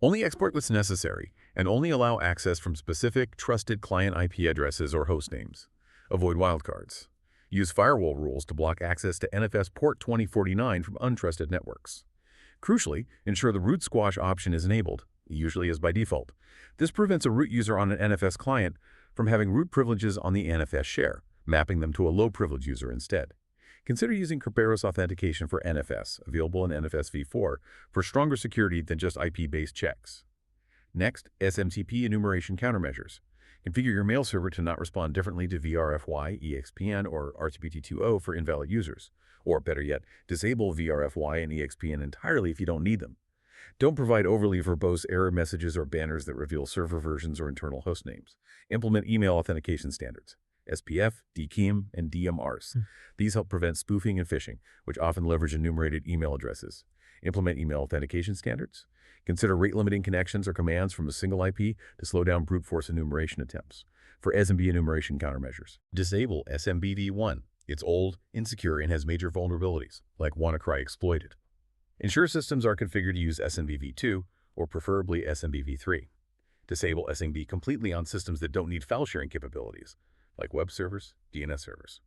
Only export what's necessary, and only allow access from specific, trusted client IP addresses or host names. Avoid wildcards. Use firewall rules to block access to NFS port 2049 from untrusted networks. Crucially, ensure the root squash option is enabled, usually is by default. This prevents a root user on an NFS client from having root privileges on the NFS share, mapping them to a low-privilege user instead. Consider using Kerberos authentication for NFS, available in NFS v4, for stronger security than just IP-based checks. Next, SMTP enumeration countermeasures. Configure your mail server to not respond differently to VRFY, EXPN, or RTPT2O for invalid users. Or better yet, disable VRFY and EXPN entirely if you don't need them. Don't provide overly verbose error messages or banners that reveal server versions or internal host names. Implement email authentication standards. SPF, DKIM, and DMRs. These help prevent spoofing and phishing, which often leverage enumerated email addresses. Implement email authentication standards. Consider rate-limiting connections or commands from a single IP to slow down brute force enumeration attempts. For SMB enumeration countermeasures, disable SMB v1. It's old, insecure, and has major vulnerabilities, like WannaCry exploited. Ensure systems are configured to use SMB v2 or preferably SMB v3. Disable SMB completely on systems that don't need file sharing capabilities, like web servers, DNS servers.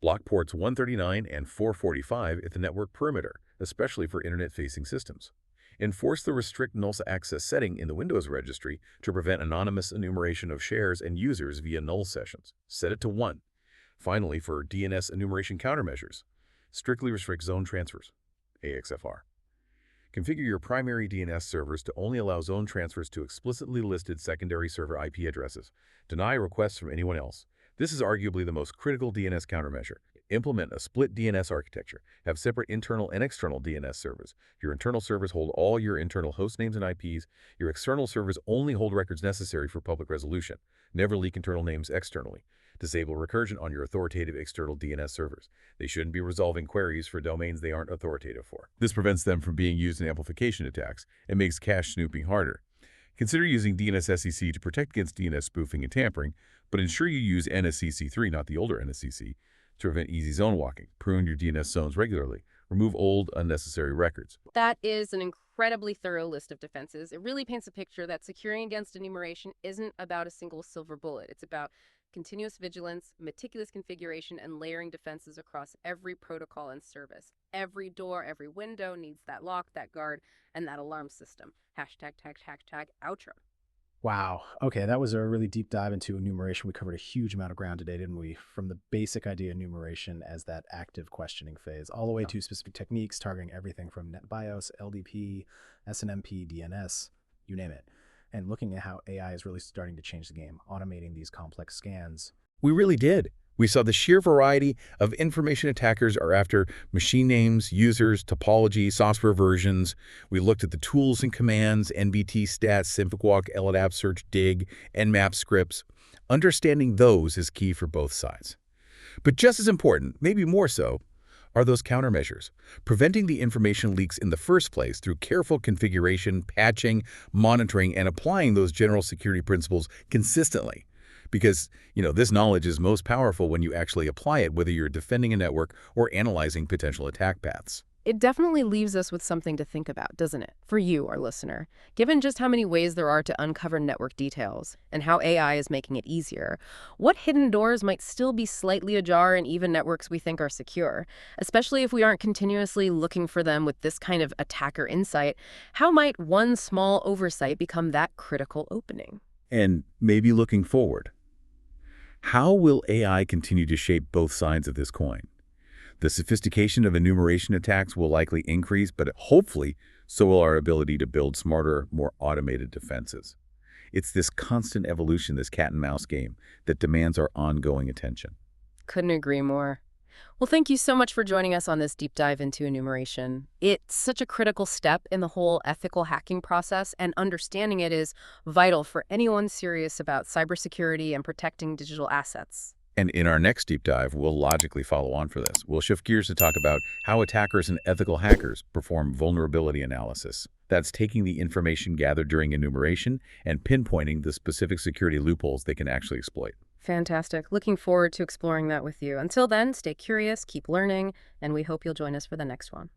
Block ports 139 and 445 at the network perimeter, especially for internet-facing systems. Enforce the restrict null access setting in the Windows registry to prevent anonymous enumeration of shares and users via null sessions. Set it to 1. Finally, for DNS enumeration countermeasures, strictly restrict zone transfers, AXFR. Configure your primary DNS servers to only allow zone transfers to explicitly listed secondary server IP addresses. Deny requests from anyone else. This is arguably the most critical DNS countermeasure. Implement a split DNS architecture. Have separate internal and external DNS servers. Your internal servers hold all your internal host names and IPs. Your external servers only hold records necessary for public resolution. Never leak internal names externally. Disable recursion on your authoritative external DNS servers. They shouldn't be resolving queries for domains they aren't authoritative for. This prevents them from being used in amplification attacks and makes cache snooping harder. Consider using DNSSEC to protect against DNS spoofing and tampering, but ensure you use NSCC3, not the older NSCC, to prevent easy zone walking. Prune your DNS zones regularly. Remove old, unnecessary records. That is an incredibly thorough list of defenses. It really paints a picture that securing against enumeration isn't about a single silver bullet. It's about continuous vigilance, meticulous configuration, and layering defenses across every protocol and service. Every door, every window needs that lock, that guard, and that alarm system. ###outro. Wow. Okay, that was a really deep dive into enumeration. We covered a huge amount of ground today, didn't we? From the basic idea of enumeration as that active questioning phase, all the way to specific techniques targeting everything from NetBIOS, LDP, SNMP, DNS, you name it. And looking at how AI is really starting to change the game, automating these complex scans. We really did. We saw the sheer variety of information attackers are after: machine names, users, topology, software versions. We looked at the tools and commands, NBT stats, SymphicWalk, LDAP search, dig, Nmap scripts. Understanding those is key for both sides. But just as important, maybe more so, are those countermeasures, preventing the information leaks in the first place through careful configuration, patching, monitoring, and applying those general security principles consistently. Because, this knowledge is most powerful when you actually apply it, whether you're defending a network or analyzing potential attack paths. It definitely leaves us with something to think about, doesn't it? For you, our listener. Given just how many ways there are to uncover network details and how AI is making it easier, what hidden doors might still be slightly ajar in even networks we think are secure? Especially if we aren't continuously looking for them with this kind of attacker insight, how might one small oversight become that critical opening? And maybe looking forward, how will AI continue to shape both sides of this coin? The sophistication of enumeration attacks will likely increase, but hopefully so will our ability to build smarter, more automated defenses. It's this constant evolution, this cat and mouse game, that demands our ongoing attention. Couldn't agree more. Well, thank you so much for joining us on this deep dive into enumeration. It's such a critical step in the whole ethical hacking process, and understanding it is vital for anyone serious about cybersecurity and protecting digital assets. And in our next deep dive, we'll logically follow on for this. We'll shift gears to talk about how attackers and ethical hackers perform vulnerability analysis. That's taking the information gathered during enumeration and pinpointing the specific security loopholes they can actually exploit. Fantastic. Looking forward to exploring that with you. Until then, stay curious, keep learning, and we hope you'll join us for the next one.